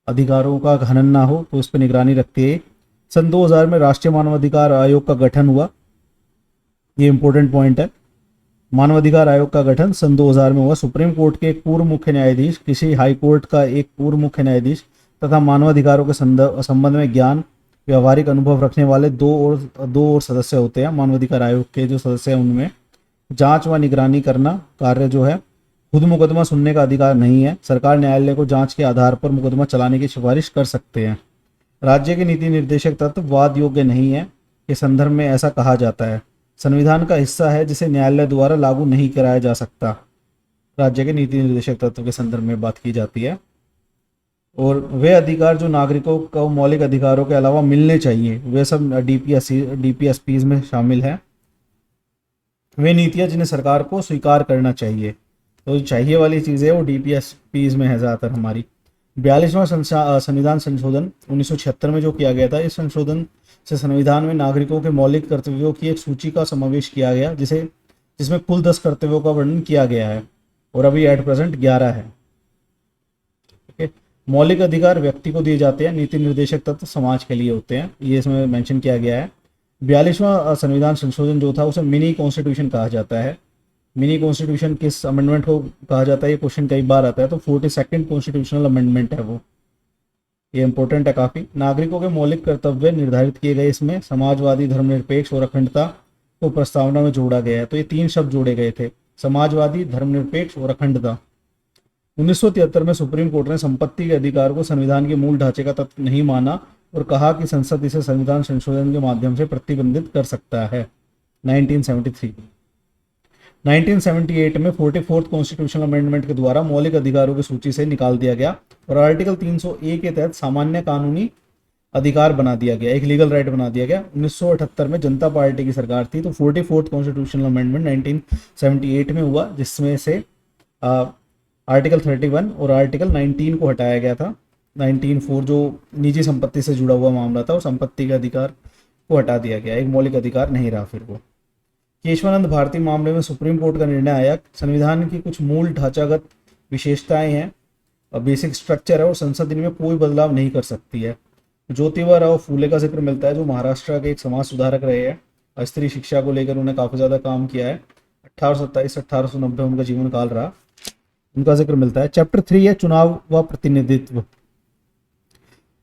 Speaker 1: अधिकारों का हनन ना हो तो इस पर निगरानी रखती है। सन 2000 में राष्ट्रीय मानवाधिकार आयोग का गठन हुआ, ये इंपॉर्टेंट पॉइंट है। मानवाधिकार आयोग का गठन सन 2000 में हुआ। सुप्रीम कोर्ट के एक पूर्व मुख्य न्यायाधीश, किसी हाई कोर्ट का एक पूर्व मुख्य न्यायाधीश तथा मानवाधिकारों के संबंध में ज्ञान व्यावहारिक अनुभव रखने वाले दो और सदस्य होते हैं। मानवाधिकार आयोग के जो सदस्य हैं उनमें जांच व निगरानी करना कार्य जो है, खुद मुकदमा सुनने का अधिकार नहीं है। सरकार न्यायालय को जांच के आधार पर मुकदमा चलाने की सिफारिश कर सकते हैं। राज्य के नीति निर्देशक तत्व वाद योग्य नहीं है के संदर्भ में ऐसा कहा जाता है। संविधान का हिस्सा है जिसे न्यायालय द्वारा लागू नहीं कराया जा सकता। राज्य के नीति निर्देशक तत्व के संदर्भ में बात की जाती है। और वे अधिकार जो नागरिकों को मौलिक अधिकारों के अलावा मिलने चाहिए, वे सब DPSPs में शामिल हैं। वे नीतियाँ जिन्हें सरकार को स्वीकार करना चाहिए, तो चाहिए वाली चीज़ें वो DPSPs में है ज़्यादातर हमारी। 42वां संविधान संशोधन 1976 में जो किया गया था, इस संशोधन से संविधान में नागरिकों के मौलिक कर्तव्यों की एक सूची का समावेश किया गया, जिसमें कुल 10 कर्तव्यों का वर्णन किया गया है और अभी एट प्रेजेंट 11 है। मौलिक अधिकार व्यक्ति को दिए जाते हैं, नीति निर्देशक तत्व समाज के लिए होते हैं, ये इसमें मेंशन किया गया है। 42वां संविधान संशोधन जो था उसे मिनी कॉन्स्टिट्यूशन कहा जाता है। मिनी कॉन्स्टिट्यूशन किस अमेंडमेंट को कहा जाता है, ये क्वेश्चन कई बार आता है, तो 42nd कॉन्स्टिट्यूशनल अमेंडमेंट है वो, ये इंपॉर्टेंट है काफ़ी। नागरिकों के मौलिक कर्तव्य निर्धारित किए गए, इसमें समाजवादी, धर्मनिरपेक्ष और अखंडता को प्रस्तावना में जोड़ा गया है। तो ये 3 शब्द जोड़े गए थे, समाजवादी, धर्मनिरपेक्ष और अखंडता। 1973 में सुप्रीम कोर्ट ने संपत्ति के अधिकार को संविधान के मूल ढांचे का तत्व नहीं माना और कहा कि संसद इसे संविधान संशोधन के माध्यम से प्रतिबंधित कर सकता है। 1978 में 44th कॉन्स्टिट्यूशनल अमेंडमेंट के द्वारा मौलिक अधिकारों की सूची से निकाल दिया गया और आर्टिकल 300A के तहत सामान्य कानूनी अधिकार बना दिया गया, एक लीगल राइट बना दिया गया। 1978 में जनता पार्टी की सरकार थी, तो 44th कॉन्स्टिट्यूशनल अमेंडमेंट 1978 में हुआ, जिसमें से आर्टिकल 31 और आर्टिकल 19 को हटाया गया था। 19(4) जो निजी संपत्ति से जुड़ा हुआ मामला था और संपत्ति के अधिकार को हटा दिया गया, एक मौलिक अधिकार नहीं रहा फिर वो। केशवानंद भारती मामले में सुप्रीम कोर्ट का निर्णय आया, संविधान की कुछ मूल ढांचागत विशेषताएं हैं, बेसिक स्ट्रक्चर है और संसद इनमें कोई बदलाव नहीं कर सकती है। ज्योतिबा राव फूले का जिक्र मिलता है, जो महाराष्ट्र के एक समाज सुधारक रहे हैं। स्त्री शिक्षा को लेकर उन्होंने काफ़ी ज़्यादा काम किया है। 1827-1890 उनका जीवन काल रहा, उनका जिक्र मिलता है। चैप्टर 3 है चुनाव व प्रतिनिधित्व।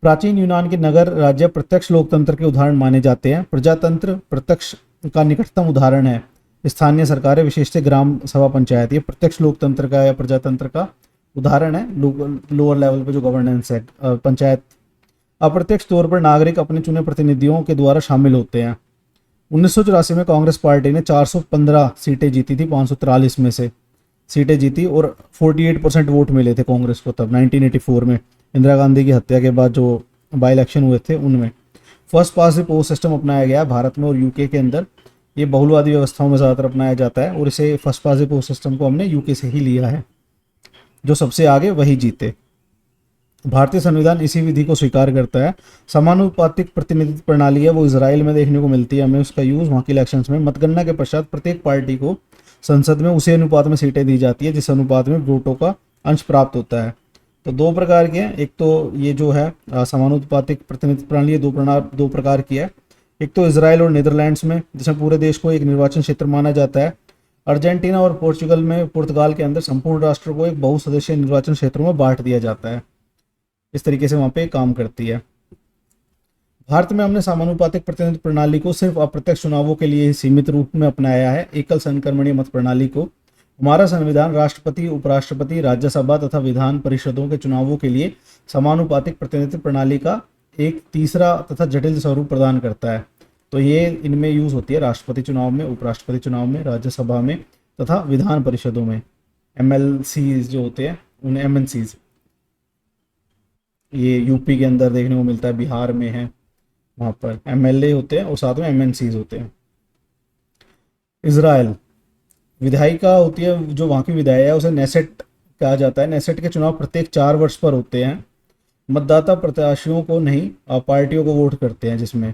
Speaker 1: प्राचीन यूनान के नगर राज्य प्रत्यक्ष लोकतंत्र के उदाहरण माने जाते हैं। प्रजातंत्र प्रत्यक्ष का निकटतम उदाहरण है स्थानीय सरकारें, विशेषतः ग्राम सभा पंचायत। ये प्रत्यक्ष लोकतंत्र का या प्रजातंत्र का उदाहरण है। लोअर लेवल पे जो गवर्नेंस है, पंचायत। अप्रत्यक्ष तौर पर नागरिक अपने चुने प्रतिनिधियों के द्वारा शामिल होते हैं। 1984 में कांग्रेस पार्टी ने 415 सीटें जीती थी, 543 में से सीटें जीती, और 48% वोट मिले थे कांग्रेस को तब 1984 में, इंदिरा गांधी की हत्या के बाद जो बाई इलेक्शन हुए थे उनमें। First pass the post system अपनाया गया भारत में और यूके के अंदर। ये बहुलवादी व्यवस्थाओं में ज़्यादातर अपनाया जाता है, और इसे first pass the post system को हमने यूके से ही लिया है। जो सबसे आगे वही जीते। भारतीय संविधान इसी विधि को स्वीकार करता है। समानुपातिक प्रतिनिधित्व प्रणाली है, वो इजराइल में देखने को मिलती है हमें उसका यूज़ वहाँ के इलेक्शंस में। मतगणना के पश्चात प्रत्येक पार्टी को संसद में उसी अनुपात में सीटें दी जाती है जिस अनुपात में वोटों का अंश प्राप्त होता है। तो दो प्रकार के हैं, एक तो ये जो है समानुपातिक प्रतिनिधित्व प्रणाली, ये दो प्रकार की है। एक तो इजराइल और नीदरलैंड्स में, जिसमें पूरे देश को एक निर्वाचन क्षेत्र माना जाता है। अर्जेंटीना और पोर्चुगल में, पुर्तगाल के अंदर संपूर्ण राष्ट्र को एक बहुसदस्यीय निर्वाचन क्षेत्रों में बांट दिया जाता है। इस तरीके से वहाँ पे काम करती है। भारत में हमने समानुपातिक प्रतिनिधित्व प्रणाली को सिर्फ अप्रत्यक्ष चुनावों के लिए ही सीमित रूप में अपनाया है, एकल संक्रमणीय मत प्रणाली को। हमारा संविधान राष्ट्रपति, उपराष्ट्रपति, राज्यसभा तथा विधान परिषदों के चुनावों के लिए समानुपातिक प्रतिनिधित्व प्रणाली का एक तीसरा तथा जटिल स्वरूप प्रदान करता है। तो ये इनमें यूज होती है राष्ट्रपति चुनाव में, उपराष्ट्रपति चुनाव में, राज्यसभा में तथा विधान परिषदों में। MLCs जो होते हैं उन्हें MNCs, ये यूपी के अंदर देखने को मिलता है, बिहार में है, वहाँ पर MLA होते हैं और साथ में MNCs होते हैं। इजराइल विधायिका होती है, जो वहाँ की विधायिका है उसे नेसेट कहा जाता है। नेसेट के चुनाव प्रत्येक 4 वर्ष पर होते हैं। मतदाता प्रत्याशियों को नहीं, पार्टियों को वोट करते हैं, जिसमें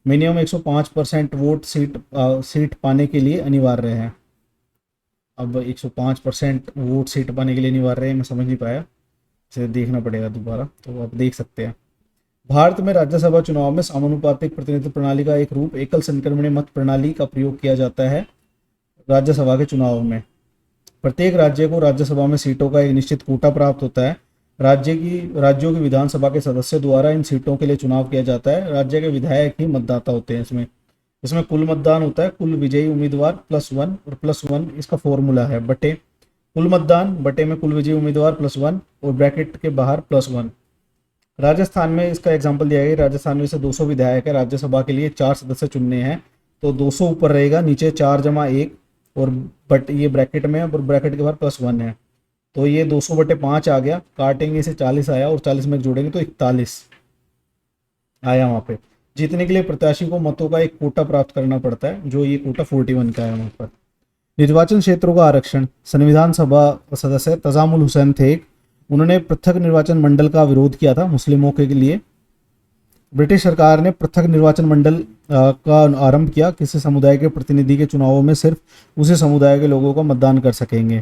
Speaker 1: मिनिमम 105% वोट सीट पाने के लिए अनिवार्य है। अब 105% वोट सीट पाने के लिए अनिवार्य है, मैं समझ नहीं पाया, इसे देखना पड़ेगा दोबारा, तो आप देख सकते हैं। भारत में राज्यसभा चुनाव में समानुपातिक प्रतिनिधित्व प्रणाली का एक रूप एकल संक्रमणीय मत प्रणाली का प्रयोग किया जाता है। राज्यसभा के चुनाव में प्रत्येक राज्य को राज्यसभा में सीटों का एक निश्चित कोटा प्राप्त होता है। राज्यों की विधानसभा के सदस्यों द्वारा इन सीटों के लिए चुनाव किया जाता है। राज्य के विधायक ही मतदाता होते हैं। इसमें कुल मतदान होता है, कुल विजयी उम्मीदवार +1, और +1 इसका फॉर्मूला है, बटे कुल मतदान बटे में कुल विजयी उम्मीदवार +1 और ब्रैकेट के बाहर +1। राजस्थान में इसका एग्जांपल दिया गया। राजस्थान में से 200 विधायक है, राज्यसभा के लिए 4 सदस्य चुनने हैं, तो 200 ऊपर रहेगा, नीचे 4+1 और बट ये ब्रैकेट में है और ब्रैकेट के बाहर +1 है, तो ये 200/5 आ गया। काटेंगे इसे 40 आया और 40 में जोड़ेंगे तो 41 आया। वहाँ पे जीतने के लिए प्रत्याशी को मतों का एक कोटा प्राप्त करना पड़ता है, जो ये कोटा 41 का है। वहाँ पर निर्वाचन क्षेत्रों का आरक्षण, संविधान सभा सदस्य तजामुल हुसैन थे, उन्होंने पृथक निर्वाचन मंडल का विरोध किया था मुस्लिमों के लिए। ब्रिटिश सरकार ने पृथक निर्वाचन मंडल का आरंभ किया। किसी समुदाय के प्रतिनिधि के चुनावों में सिर्फ उसी समुदाय के लोगों को मतदान कर सकेंगे।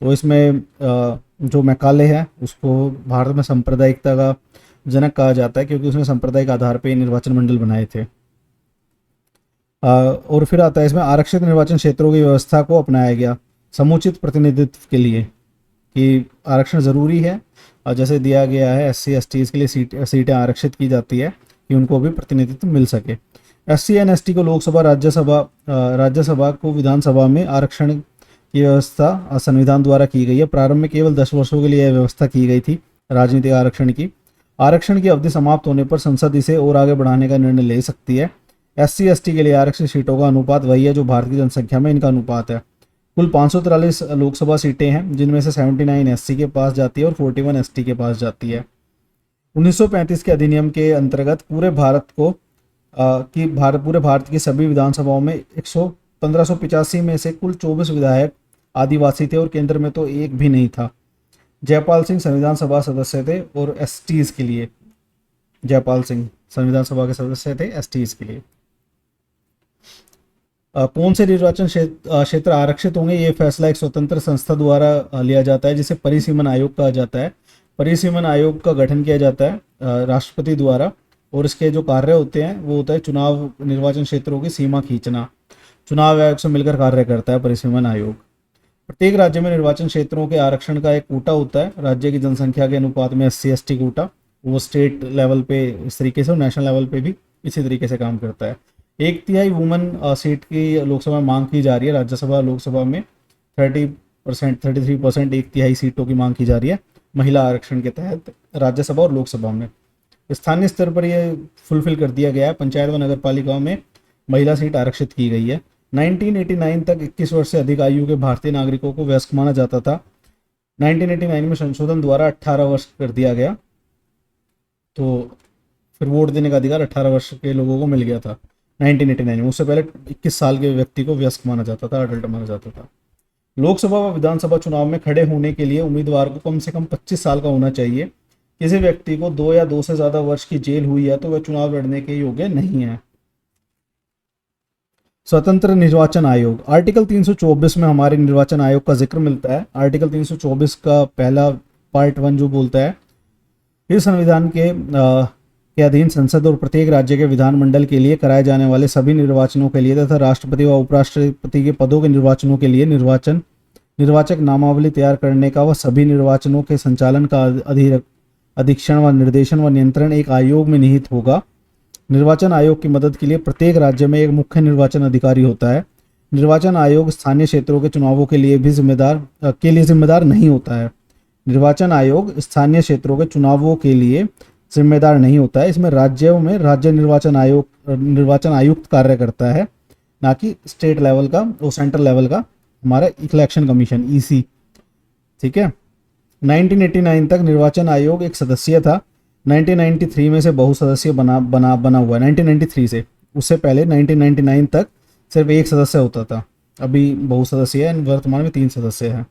Speaker 1: तो इसमें जो मैकाले है उसको भारत में सांप्रदायिकता का जनक कहा जाता है, क्योंकि उसने सांप्रदायिक आधार पर निर्वाचन मंडल बनाए थे। और फिर आता है इसमें आरक्षित निर्वाचन क्षेत्रों की व्यवस्था को अपनाया गया समुचित प्रतिनिधित्व के लिए, कि आरक्षण ज़रूरी है, और जैसे दिया गया है SC STs के लिए सीटें आरक्षित की जाती है कि उनको भी प्रतिनिधित्व मिल सके। SC एंड ST को लोकसभा, राज्यसभा को विधानसभा में आरक्षण की व्यवस्था संविधान द्वारा की गई है। प्रारंभ में केवल 10 वर्षों के लिए यह व्यवस्था की गई थी राजनीतिक आरक्षण की। आरक्षण की अवधि समाप्त होने पर संसद इसे और आगे बढ़ाने का निर्णय ले सकती है। SC ST के लिए आरक्षित सीटों का अनुपात वही है जो भारत की जनसंख्या में इनका अनुपात है। कुल 543 लोकसभा सीटें हैं, जिनमें से 79 SC के पास जाती है और 41 ST के पास जाती है। 1935 के अधिनियम के अंतर्गत पूरे भारत की सभी विधानसभाओं में 1585 में से कुल 24 विधायक आदिवासी थे और केंद्र में तो एक भी नहीं था। जयपाल सिंह संविधान सभा सदस्य थे और STs के लिए, जयपाल सिंह संविधान सभा के सदस्य थे STs के लिए। कौन से निर्वाचन क्षेत्र आरक्षित होंगे, ये फैसला एक स्वतंत्र संस्था द्वारा लिया जाता है, जिसे परिसीमन आयोग कहा जाता है। परिसीमन आयोग का गठन किया जाता है राष्ट्रपति द्वारा, और इसके जो कार्य होते हैं वो होता है चुनाव निर्वाचन क्षेत्रों की सीमा खींचना। चुनाव आयोग से मिलकर कार्य करता है परिसीमन आयोग। प्रत्येक राज्य में निर्वाचन क्षेत्रों के आरक्षण का एक कोटा होता है, राज्य की जनसंख्या के अनुपात में SC ST कोटा। वो स्टेट लेवल पे इस तरीके से और नेशनल लेवल पे भी इसी तरीके से काम करता है। 1/3 वुमेन सीट की लोकसभा में मांग की जा रही है। राज्यसभा लोकसभा में 30%, 33%, 1/3 सीटों की मांग की जा रही है महिला आरक्षण के तहत राज्यसभा और लोकसभा में। स्थानीय स्तर पर ये फुलफिल कर दिया गया है। पंचायत व नगर पालिकाओं में महिला सीट आरक्षित की गई है। 1989 तक 21 वर्ष से अधिक आयु के भारतीय नागरिकों को वयस्क माना जाता था। 1989 में संशोधन द्वारा 18 वर्ष कर दिया गया, तो फिर वोट देने का अधिकार 18 वर्ष के लोगों को मिल गया था 1989 में। उससे पहले 21 साल के व्यक्ति को वयस्क माना जाता था, अडल्ट माना जाता था। लोकसभा व विधानसभा चुनाव में खड़े होने के लिए उम्मीदवार को कम से कम 25 साल का होना चाहिए। किसी व्यक्ति को 2 या 2 से ज़्यादा वर्ष की जेल हुई है तो वह चुनाव लड़ने के योग्य नहीं है। स्वतंत्र निर्वाचन आयोग, आर्टिकल 324 में हमारे निर्वाचन आयोग का जिक्र मिलता है। आर्टिकल 324 का पहला पार्ट 1 जो बोलता है, इस संविधान के अधीन संसद और प्रत्येक राज्य के विधानमंडल के लिए कराए जाने वाले सभी निर्वाचनों के लिए तथा राष्ट्रपति व उपराष्ट्रपति के पदों के निर्वाचनों के लिए निर्वाचक नामावली तैयार करने का व सभी निर्वाचनों के संचालन का अधीक्षण व निर्देशन व नियंत्रण एक आयोग में निहित होगा। निर्वाचन आयोग की मदद के लिए प्रत्येक राज्य में एक मुख्य निर्वाचन अधिकारी होता है। निर्वाचन आयोग स्थानीय क्षेत्रों के चुनावों के लिए जिम्मेदार नहीं होता है। निर्वाचन आयोग स्थानीय क्षेत्रों के चुनावों के लिए जिम्मेदार नहीं होता है। इसमें राज्यों में राज्य निर्वाचन आयुक्त कार्य करता है, ना कि स्टेट लेवल का और सेंट्रल लेवल का हमारा इलेक्शन कमीशन ईसी। ठीक है। 1989 तक निर्वाचन आयोग एक सदस्यीय था। 1993 में से बहुसदस्यीय बना हुआ है। 1993 से, उससे पहले 1999 तक सिर्फ एक सदस्य होता था, अभी बहुसदस्यीय है। वर्तमान में 3 सदस्य हैं।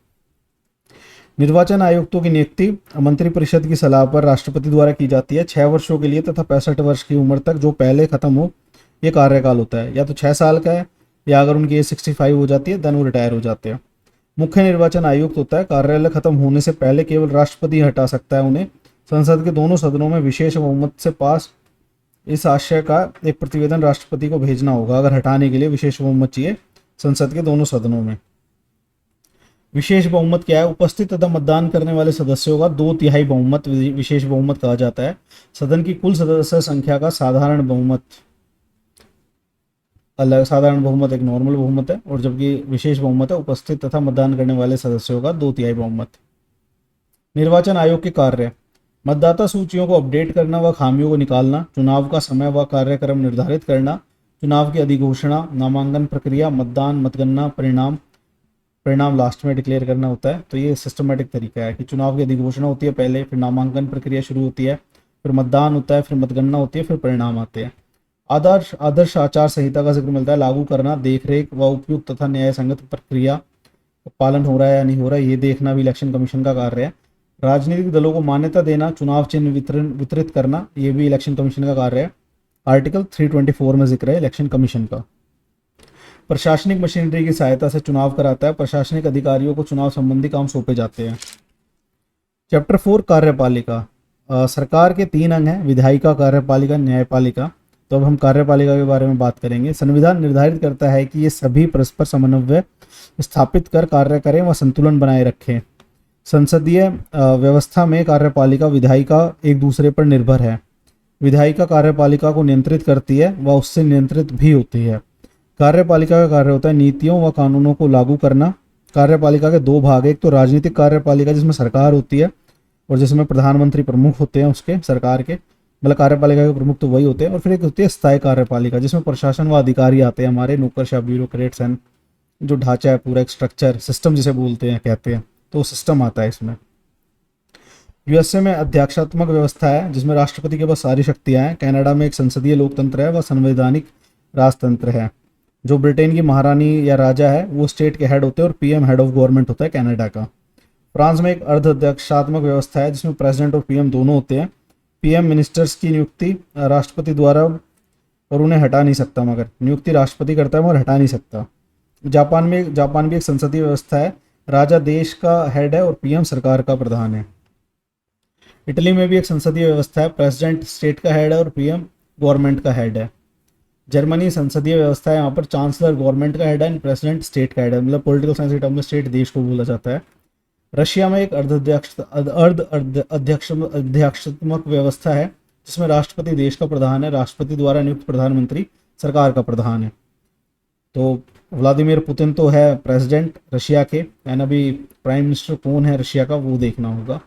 Speaker 1: निर्वाचन आयुक्तों की नियुक्ति मंत्रिपरिषद की सलाह पर राष्ट्रपति द्वारा की जाती है 6 वर्षों के लिए तथा 65 वर्ष की उम्र तक जो पहले खत्म हो ये कार्यकाल होता है। या तो 6 साल का है, या अगर उनकी एज 65 हो जाती है देन वो रिटायर हो जाते हैं। मुख्य निर्वाचन आयुक्त होता है, कार्यालय खत्म होने से पहले केवल राष्ट्रपति हटा सकता है उन्हें। संसद के दोनों सदनों में विशेष बहुमत से पास इस आशय का एक प्रतिवेदन राष्ट्रपति को भेजना होगा। अगर हटाने के लिए विशेष बहुमत चाहिए संसद के दोनों सदनों में। विशेष बहुमत क्या है? उपस्थित तथा मतदान करने वाले सदस्यों का 2/3 बहुमत विशेष बहुमत कहा जाता है। सदन की कुल सदस्य संख्या का साधारण बहुमत अलग, साधारण बहुमत एक नॉर्मल बहुमत है, और जबकि विशेष बहुमत है उपस्थित तथा मतदान करने वाले सदस्यों का 2/3 बहुमत। निर्वाचन आयोग के कार्य: मतदाता सूचियों को अपडेट करना व खामियों को निकालना, चुनाव का समय व कार्यक्रम निर्धारित करना, चुनाव की अधिघोषणा, नामांकन प्रक्रिया, मतदान, मतगणना, परिणाम लास्ट में डिक्लेयर करना होता है। तो ये सिस्टमेटिक तरीका है कि चुनाव की अधिघोषणा होती है पहले, फिर नामांकन प्रक्रिया शुरू होती है, फिर मतदान होता है, फिर मतगणना होती है, फिर परिणाम आते हैं। आदर्श आचार संहिता का जिक्र मिलता है। लागू करना, देखरेख व उपयुक्त तथा न्याय संगत प्रक्रिया पालन हो रहा है या नहीं हो रहा है ये देखना भी इलेक्शन कमीशन का कार्य है। राजनीतिक दलों को मान्यता देना, चुनाव चिन्ह वितरित करना, ये भी इलेक्शन कमीशन का कार्य है। आर्टिकल 324 में जिक्र है इलेक्शन कमीशन का। प्रशासनिक मशीनरी की सहायता से चुनाव कराता है। प्रशासनिक अधिकारियों को चुनाव संबंधी काम सौंपे जाते हैं। चैप्टर 4 कार्यपालिका। सरकार के 3 अंग हैं, विधायिका, कार्यपालिका, न्यायपालिका। तो अब हम कार्यपालिका के बारे में बात करेंगे। संविधान निर्धारित करता है कि ये सभी परस्पर समन्वय स्थापित कर कार्य करें व संतुलन बनाए रखें। संसदीय व्यवस्था में कार्यपालिका विधायिका एक दूसरे पर निर्भर है। विधायिका कार्यपालिका को नियंत्रित करती है व उससे नियंत्रित भी होती है। कार्यपालिका का कार्य होता है नीतियों व कानूनों को लागू करना। कार्यपालिका के 2 भाग हैं, एक तो राजनीतिक कार्यपालिका जिसमें सरकार होती है और जिसमें प्रधानमंत्री प्रमुख होते हैं उसके सरकार के, मतलब कार्यपालिका के प्रमुख तो वही होते हैं, और फिर एक होती है स्थायी कार्यपालिका जिसमें प्रशासन व अधिकारी आते हैं, हमारे नौकरशाह, ब्यूरोक्रेट्स एंड जो ढांचा है पूरा एक स्ट्रक्चर सिस्टम जिसे बोलते हैं कहते हैं, तो सिस्टम आता है इसमें। यूएसए में अध्यक्षात्मक व्यवस्था है जिसमें राष्ट्रपति के पास सारी शक्तियां हैं। कनाडा में एक संसदीय लोकतंत्र है व संवैधानिक राजतंत्र है। जो ब्रिटेन की महारानी या राजा है वो स्टेट के हेड होते हैं और पीएम हेड ऑफ गवर्नमेंट होता है कनाडा का। फ्रांस में एक अर्धाध्यक्षात्मक व्यवस्था है जिसमें प्रेसिडेंट और पीएम दोनों होते हैं। पीएम मिनिस्टर्स की नियुक्ति राष्ट्रपति द्वारा और उन्हें हटा नहीं सकता, मगर नियुक्ति राष्ट्रपति करता है मगर हटा नहीं सकता। जापान भी एक संसदीय व्यवस्था है। राजा देश का हेड है और पीएम सरकार का प्रधान है। इटली में भी एक संसदीय व्यवस्था है। प्रेसिडेंट स्टेट का हेड है और पीएम गवर्नमेंट का हेड है। जर्मनी संसदीय व्यवस्था है, यहाँ पर चांसलर गवर्नमेंट का हेड है एंड प्रेसिडेंट स्टेट का हेड है, मतलब पॉलिटिकल साइंस के टर्म में स्टेट देश को बोला जाता है। रशिया में एक अध्यक्षात्मक व्यवस्था है जिसमें राष्ट्रपति देश का प्रधान है, राष्ट्रपति द्वारा नियुक्त प्रधानमंत्री सरकार का प्रधान है। तो व्लादिमीर पुतिन तो है प्रेसिडेंट रशिया के, एंड अभी प्राइम मिनिस्टर कौन है रशिया का वो देखना होगा।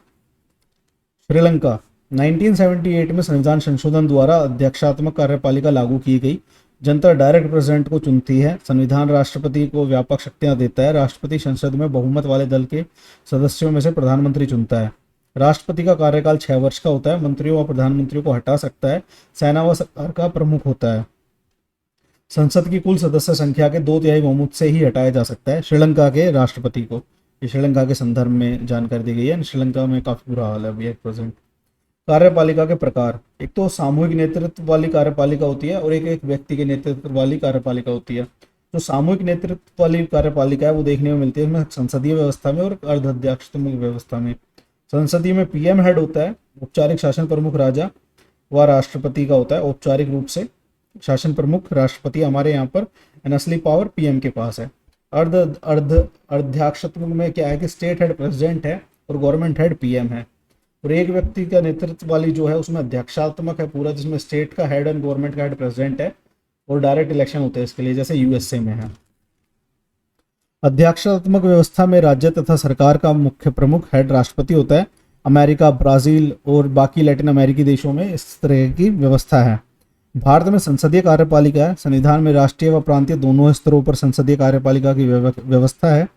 Speaker 1: श्रीलंका 1978 में संविधान संशोधन द्वारा अध्यक्षात्मक कार्यपालिका लागू की गई। जनता डायरेक्ट प्रेसिडेंट को चुनती है। संविधान राष्ट्रपति को व्यापक शक्तियां देता है। राष्ट्रपति संसद में बहुमत वाले दल के सदस्यों में से प्रधानमंत्री चुनता है। राष्ट्रपति का कार्यकाल 6 वर्ष का होता है। मंत्रियों व प्रधानमंत्रियों को हटा सकता है। सेना व सरकार का प्रमुख होता है। संसद की कुल सदस्य संख्या के 2/3 बहुमत से ही हटाया जा सकता है श्रीलंका के राष्ट्रपति को। ये श्रीलंका के संदर्भ में जानकारी दी गई है। श्रीलंका में काफी बुरा हाल है अभी एट प्रेजेंट। कार्यपालिका के प्रकार, एक तो सामूहिक नेतृत्व वाली कार्यपालिका होती है और एक व्यक्ति के नेतृत्व वाली कार्यपालिका होती है। जो सामूहिक नेतृत्व वाली कार्यपालिका है वो देखने में मिलती है इसमें संसदीय व्यवस्था में और अर्धअध्यक्षात्मक व्यवस्था में। संसदीय में पीएम हेड होता है। औपचारिक शासन प्रमुख राजा व राष्ट्रपति का होता है। औपचारिक रूप से शासन प्रमुख राष्ट्रपति, हमारे यहाँ पर असली पावर पीएम के पास है। अर्धअध्यक्षात्मक में क्या है कि स्टेट हेड प्रेसिडेंट है और गवर्नमेंट हेड पीएम है। और एक व्यक्ति का नेतृत्व वाली जो है उसमें अध्यक्षात्मक है पूरा, जिसमें स्टेट का हेड एंड गवर्नमेंट का हेड प्रेसिडेंट है और डायरेक्ट इलेक्शन होते हैं इसके लिए, जैसे यूएसए में है। अध्यक्षात्मक व्यवस्था में राज्य तथा सरकार का मुख्य प्रमुख हेड राष्ट्रपति होता है। अमेरिका, ब्राजील और बाकी लैटिन अमेरिकी देशों में इस तरह की व्यवस्था है। भारत में संसदीय कार्यपालिका है। संविधान में राष्ट्रीय व प्रांतीय दोनों स्तरों पर संसदीय कार्यपालिका की व्यवस्था है।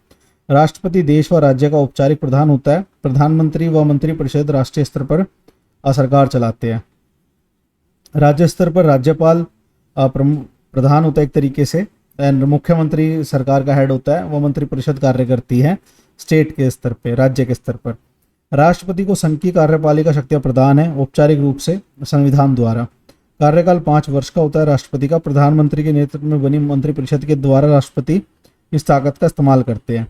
Speaker 1: राष्ट्रपति देश व राज्य का औपचारिक प्रधान होता है। प्रधानमंत्री व मंत्रिपरिषद राष्ट्रीय स्तर पर सरकार चलाते हैं। राज्य स्तर पर राज्यपाल प्रधान होता है एक तरीके से, एंड मुख्यमंत्री सरकार का हेड होता है। वह मंत्रिपरिषद कार्य करती है स्टेट के स्तर पे, राज्य के स्तर पर। राष्ट्रपति को संघ की कार्यपालिका शक्तियां प्रदान है औपचारिक रूप से संविधान द्वारा। कार्यकाल 5 वर्ष का होता है राष्ट्रपति का। प्रधानमंत्री के नेतृत्व में बनी मंत्रिपरिषद के द्वारा राष्ट्रपति इस ताकत का इस्तेमाल करते हैं।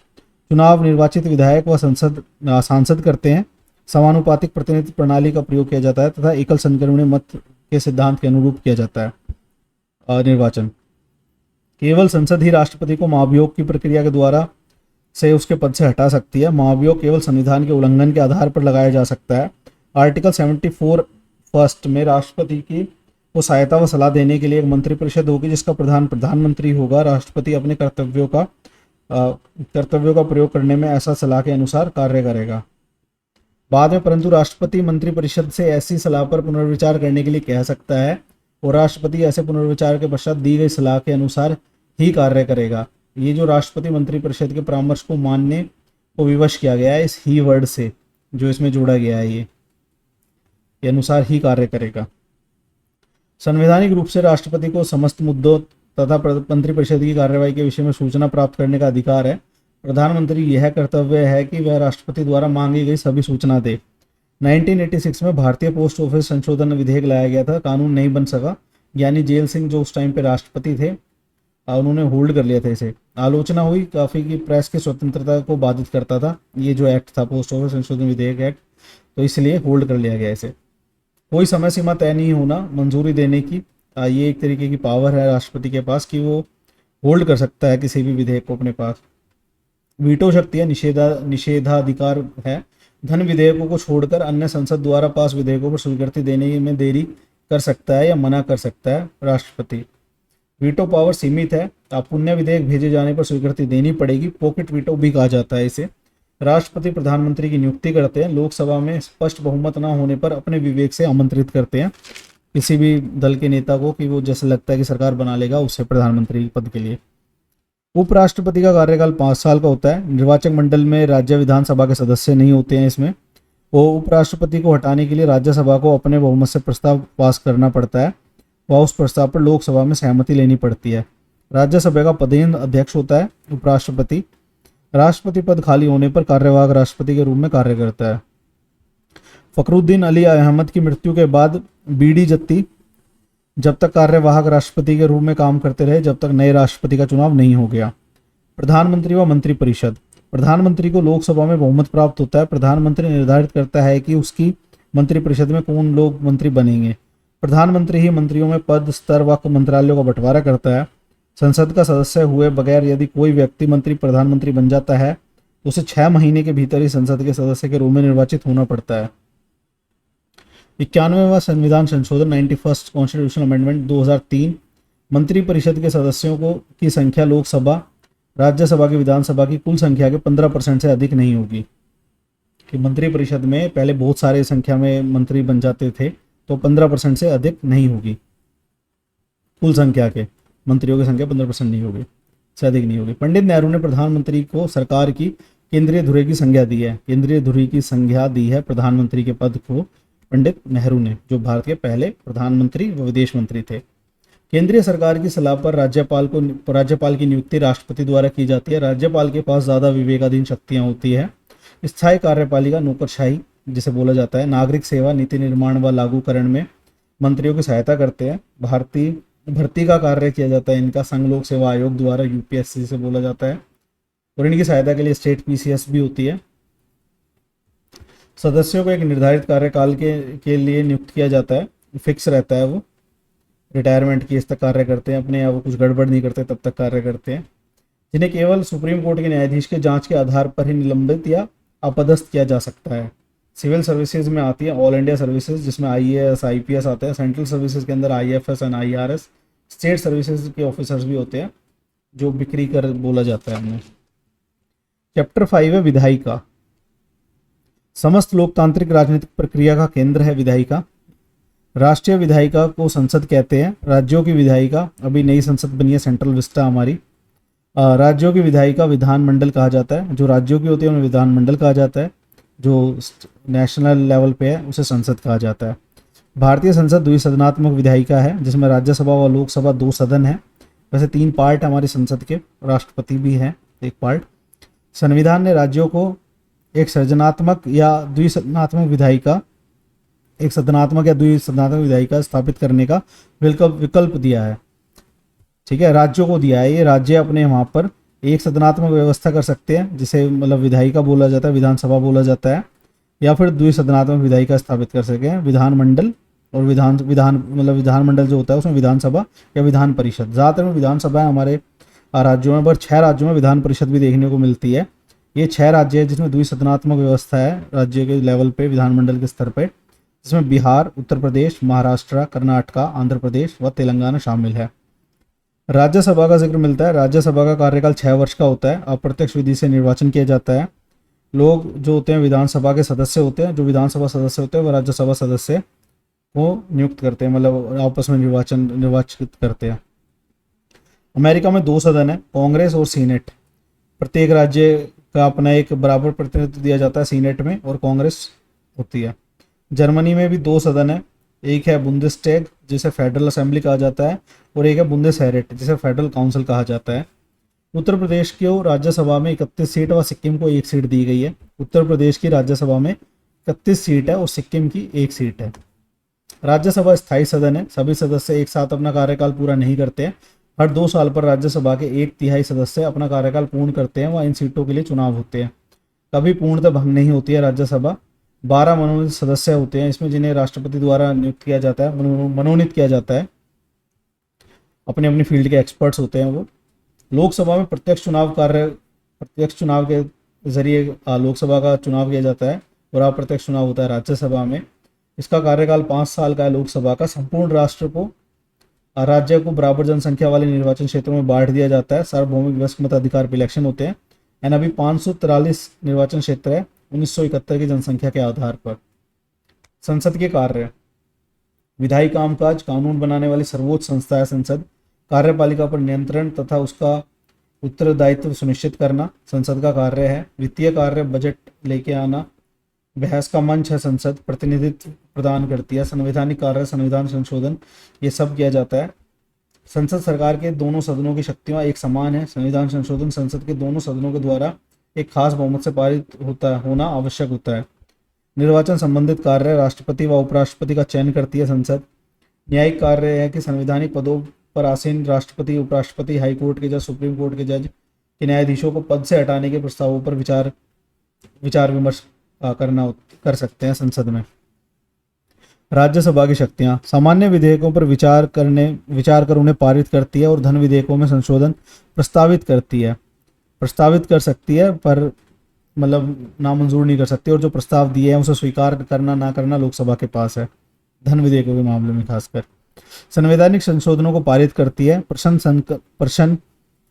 Speaker 1: चुनाव निर्वाचित विधायक व सांसद करते हैं। समानुपातिक प्रतिनिधित्व प्रणाली का प्रयोग किया जाता है तथा एकल संक्रमणीय मत के सिद्धांत के अनुरूप किया जाता है निर्वाचन। केवल संसद ही राष्ट्रपति को महाभियोग की प्रक्रिया के द्वारा से उसके पद से हटा सकती है। महाभियोग केवल संविधान के उल्लंघन के आधार पर लगाया जा सकता है। आर्टिकल 74 फर्स्ट में राष्ट्रपति की को सहायता व सलाह देने के लिए एक मंत्रिपरिषद होगी जिसका प्रधानमंत्री होगा। राष्ट्रपति अपने कर्तव्यों का प्रयोग करने में ऐसा सलाह के अनुसार कार्य करेगा बाद में, परंतु राष्ट्रपति मंत्रिपरिषद से ऐसी सलाह पर पुनर्विचार करने के लिए कह सकता है और राष्ट्रपति ऐसे पुनर्विचार के पश्चात दी गई सलाह के अनुसार ही कार्य करेगा। ये जो राष्ट्रपति मंत्रिपरिषद के परामर्श को मानने को विवश किया गया है इस ही वर्ड से, जो इसमें जोड़ा गया है, ये अनुसार ही कार्य करेगा। संवैधानिक रूप से राष्ट्रपति को समस्त मुद्दों तथा मंत्रिपरिषद की कार्यवाही के विषय में सूचना प्राप्त करने का अधिकार है। प्रधानमंत्री यह कर्तव्य है कि वह राष्ट्रपति द्वारा मांगी गई सभी सूचना दे। 1986 में भारतीय पोस्ट ऑफिस संशोधन विधेयक लाया गया था, कानून नहीं बन सका। ज्ञानी जेल सिंह जो उस टाइम पे राष्ट्रपति थे उन्होंने होल्ड कर लिया था इसे। आलोचना हुई काफ़ी कि प्रेस की स्वतंत्रता को बाधित करता था ये जो एक्ट था, पोस्ट ऑफिस संशोधन विधेयक एक्ट, तो इसलिए होल्ड कर लिया गया इसे। कोई समय सीमा तय नहीं होना मंजूरी देने की, ये एक तरीके की पावर है राष्ट्रपति के पास कि वो होल्ड कर सकता है किसी भी विधेयक को अपने पास। वीटो शक्ति है, निषेधाधिकार है। धन विधेयकों को छोड़कर अन्य संसद द्वारा पास विधेयकों पर स्वीकृति देने में देरी कर सकता है या मना कर सकता है राष्ट्रपति। वीटो पावर सीमित है। पुण्य विधेयक भेजे जाने पर स्वीकृति देनी पड़ेगी। पॉकेट वीटो भी कहा जाता है इसे। राष्ट्रपति प्रधानमंत्री की नियुक्ति करते हैं। लोकसभा में स्पष्ट बहुमत न होने पर अपने विवेक से आमंत्रित करते हैं किसी भी दल के नेता को कि वो जैसे लगता है कि सरकार बना लेगा उससे प्रधानमंत्री पद के लिए। उपराष्ट्रपति का कार्यकाल 5 साल का होता है। निर्वाचक मंडल में राज्य विधानसभा के सदस्य नहीं होते हैं इसमें। वो उपराष्ट्रपति को हटाने के लिए राज्यसभा को अपने बहुमत से प्रस्ताव पास करना पड़ता है। वह उस प्रस्ताव पर लोकसभा में सहमति लेनी पड़ती है। राज्यसभा का पदेन अध्यक्ष होता है उपराष्ट्रपति। राष्ट्रपति पद खाली होने पर कार्यवाहक राष्ट्रपति के रूप में कार्य करता है। फखरुद्दीन अली अहमद की मृत्यु के बाद बीडी जत्ती जब तक कार्यवाहक राष्ट्रपति के रूप में काम करते रहे जब तक नए राष्ट्रपति का चुनाव नहीं हो गया। प्रधानमंत्री व मंत्रिपरिषद। प्रधानमंत्री को लोकसभा में बहुमत प्राप्त होता है। प्रधानमंत्री निर्धारित करता है कि उसकी मंत्रिपरिषद में कौन लोग मंत्री बनेंगे। प्रधानमंत्री ही मंत्रियों में पद, स्तर व मंत्रालयों का बंटवारा करता है। संसद का सदस्य हुए बगैर यदि कोई व्यक्ति मंत्री प्रधानमंत्री बन जाता है तो उसे 6 महीने के भीतर ही संसद के सदस्य के रूप में निर्वाचित होना पड़ता है। 91वां संविधान संशोधन 91st कॉन्स्टिट्यूशनल अमेंडमेंट 2003 मंत्रिपरिषद के सदस्यों को की संख्या लोकसभा, राज्यसभा की विधानसभा की कुल संख्या के 15% से अधिक नहीं होगी। कि मंत्रिपरिषद में पहले बहुत सारे संख्या में मंत्री बन जाते थे, तो 15% से अधिक नहीं होगी। कुल संख्या के मंत्रियों की संख्या 15% नहीं होगी, से अधिक नहीं होगी। पंडित नेहरू ने प्रधानमंत्री को सरकार की केंद्रीय धुरी की संज्ञा दी है। केंद्रीय धुरी की संज्ञा दी है प्रधानमंत्री के पद को पंडित नेहरू ने, जो भारत के पहले प्रधानमंत्री व विदेश मंत्री थे। केंद्रीय सरकार की सलाह पर राज्यपाल की नियुक्ति राष्ट्रपति द्वारा की जाती है। राज्यपाल के पास ज़्यादा विवेकाधीन शक्तियाँ होती है। स्थायी कार्यपालिका नौकरशाही जिसे बोला जाता है। नागरिक सेवा, नीति निर्माण व लागूकरण में मंत्रियों की सहायता करते हैं। भर्ती का कार्य किया जाता है इनका संघ लोक सेवा आयोग द्वारा, यूपीएससी से बोला जाता है। और इनकी सहायता के लिए स्टेट पीसीएस भी होती है। सदस्यों को एक निर्धारित कार्यकाल के लिए नियुक्त किया जाता है, फिक्स रहता है। वो रिटायरमेंट केस तक कार्य करते हैं अपने, या वो कुछ गड़बड़ नहीं करते तब तक कार्य करते हैं। जिन्हें केवल सुप्रीम कोर्ट के न्यायाधीश के जांच के आधार पर ही निलंबित या अपदस्थ किया जा सकता है। सिविल सर्विसेज में आती है ऑल इंडिया सर्विसेज, जिसमें आईएएस आईपीएस आते हैं। सेंट्रल सर्विसेज के अंदर IFS and IRS. State services के ऑफिसर्स भी होते हैं, जो बिक्री कर बोला जाता है हमने। चैप्टर 5 है विधायिका। समस्त लोकतांत्रिक राजनीतिक प्रक्रिया का केंद्र है विधायिका। राष्ट्रीय विधायिका को संसद कहते हैं। राज्यों की विधायिका, अभी नई संसद बनी है सेंट्रल विस्टा हमारी। राज्यों की विधायिका विधानमंडल कहा जाता है। जो राज्यों की होती है उन्हें विधानमंडल कहा जाता है। जो नेशनल लेवल पे है उसे संसद कहा जाता है। भारतीय संसद द्विसदनात्मक विधायिका है, जिसमें राज्यसभा व लोकसभा 2 सदन है। वैसे 3 पार्ट हमारी संसद के, राष्ट्रपति भी है एक पार्ट। संविधान ने राज्यों को एक सृजनात्मक या द्विसदनात्मक विधायिका, एक सदनात्मक या द्विसदनात्मक विधायिका स्थापित करने का विकल्प दिया है। ठीक है, राज्यों को दिया है। ये राज्य अपने वहाँ पर एक सदनात्मक व्यवस्था कर सकते हैं, जिसे मतलब विधायिका बोला जाता है, विधानसभा बोला जाता है, या फिर द्विसदनात्मक विधायिका स्थापित कर सके हैं। विधानमंडल और विधानमंडल जो होता है उसमें विधानसभा या विधान परिषद। ज़्यादातर में विधानसभा है हमारे राज्यों में, पर 6 राज्यों में विधान परिषद भी देखने को मिलती है। ये 6 राज्य है जिसमें द्विसदनात्मक व्यवस्था है राज्य के लेवल पे, विधानमंडल के स्तर पे, जिसमें बिहार, उत्तर प्रदेश, महाराष्ट्र, कर्नाटका, आंध्र प्रदेश व तेलंगाना शामिल है। राज्यसभा का जिक्र मिलता है। राज्यसभा का कार्यकाल 6 वर्ष का होता है। अप्रत्यक्ष विधि से निर्वाचन किया जाता है। लोग जो होते हैं विधानसभा के सदस्य होते हैं। जो विधानसभा सदस्य होते हैं वो राज्यसभा सदस्य को नियुक्त करते हैं, मतलब आपस में निर्वाचित करते हैं। अमेरिका में 2 सदन है, कांग्रेस और सीनेट। प्रत्येक राज्य का अपना एक बराबर प्रतिनिधित्व दिया जाता है सीनेट में, और कांग्रेस होती है। जर्मनी में भी 2 सदन है। एक है बुंदेसटैग, जिसे फेडरल असेंबली कहा जाता है, और एक है बुंदेसहेरेट, जिसे फेडरल काउंसिल कहा जाता है। उत्तर प्रदेश को राज्यसभा में 31 सीट व सिक्किम को 1 सीट दी गई है। उत्तर प्रदेश की राज्यसभा में 31 सीट है और सिक्किम की 1 सीट है। राज्यसभा स्थायी सदन है। सभी सदस्य एक साथ अपना कार्यकाल पूरा नहीं करते हैं। हर 2 साल पर राज्यसभा के 1/3 सदस्य अपना कार्यकाल पूर्ण करते हैं व इन सीटों के लिए चुनाव होते हैं। कभी पूर्णतः भंग नहीं होती है राज्यसभा। 12 मनोनीत सदस्य होते हैं इसमें, जिन्हें राष्ट्रपति द्वारा नियुक्त किया जाता है, मनोनीत किया जाता है। अपने अपनी फील्ड के एक्सपर्ट्स होते हैं वो। लोकसभा में प्रत्यक्ष चुनाव के जरिए लोकसभा का चुनाव किया जाता है, और अप्रत्यक्ष चुनाव होता है राज्यसभा में। इसका कार्यकाल 5 साल का है। लोकसभा का संपूर्ण राज्य को बराबर जनसंख्या वाले निर्वाचन क्षेत्रों में बांट दिया जाता है। सार्वभौमिक वयस्क मताधिकार पर इलेक्शन होते हैं। एंड अभी 543 निर्वाचन क्षेत्र है 1971 की जनसंख्या के आधार पर। संसद के कार्य। विधायी कामकाज, कानून बनाने वाली सर्वोच्च संस्था है संसद। कार्यपालिका पर नियंत्रण तथा उसका उत्तरदायित्व सुनिश्चित करना संसद का कार्य है। वित्तीय कार्य, बजट लेके आना। बहस का मंच है संसद, प्रतिनिधित्व प्रदान करती है। संवैधानिक कार्य, संविधान संशोधन, ये सब किया जाता है। संसद सरकार के दोनों सदनों की शक्तियां एक समान है। संविधान संशोधन संसद के दोनों सदनों के द्वारा एक खास बहुमत से पारित होना आवश्यक होता है। निर्वाचन संबंधित कार्य, राष्ट्रपति व उपराष्ट्रपति का चयन करती है संसद। न्यायिक कार्य है कि संवैधानिक पदों पर आसीन राष्ट्रपति, उपराष्ट्रपति, हाई कोर्ट के जज, सुप्रीम कोर्ट के जज के न्यायाधीशों को पद से हटाने के प्रस्तावों पर विचार विमर्श कर सकते हैं संसद में। राज्यसभा की शक्तियां। सामान्य विधेयकों पर विचार कर उन्हें पारित करती है, और धन विधेयकों में संशोधन प्रस्तावित कर सकती है, पर मतलब नामंजूर नहीं कर सकती, और जो प्रस्ताव दिए हैं उसे स्वीकार करना ना करना लोकसभा के पास है, धन विधेयकों के मामले में खासकर। संवैधानिक संशोधनों को पारित करती है, प्रश्न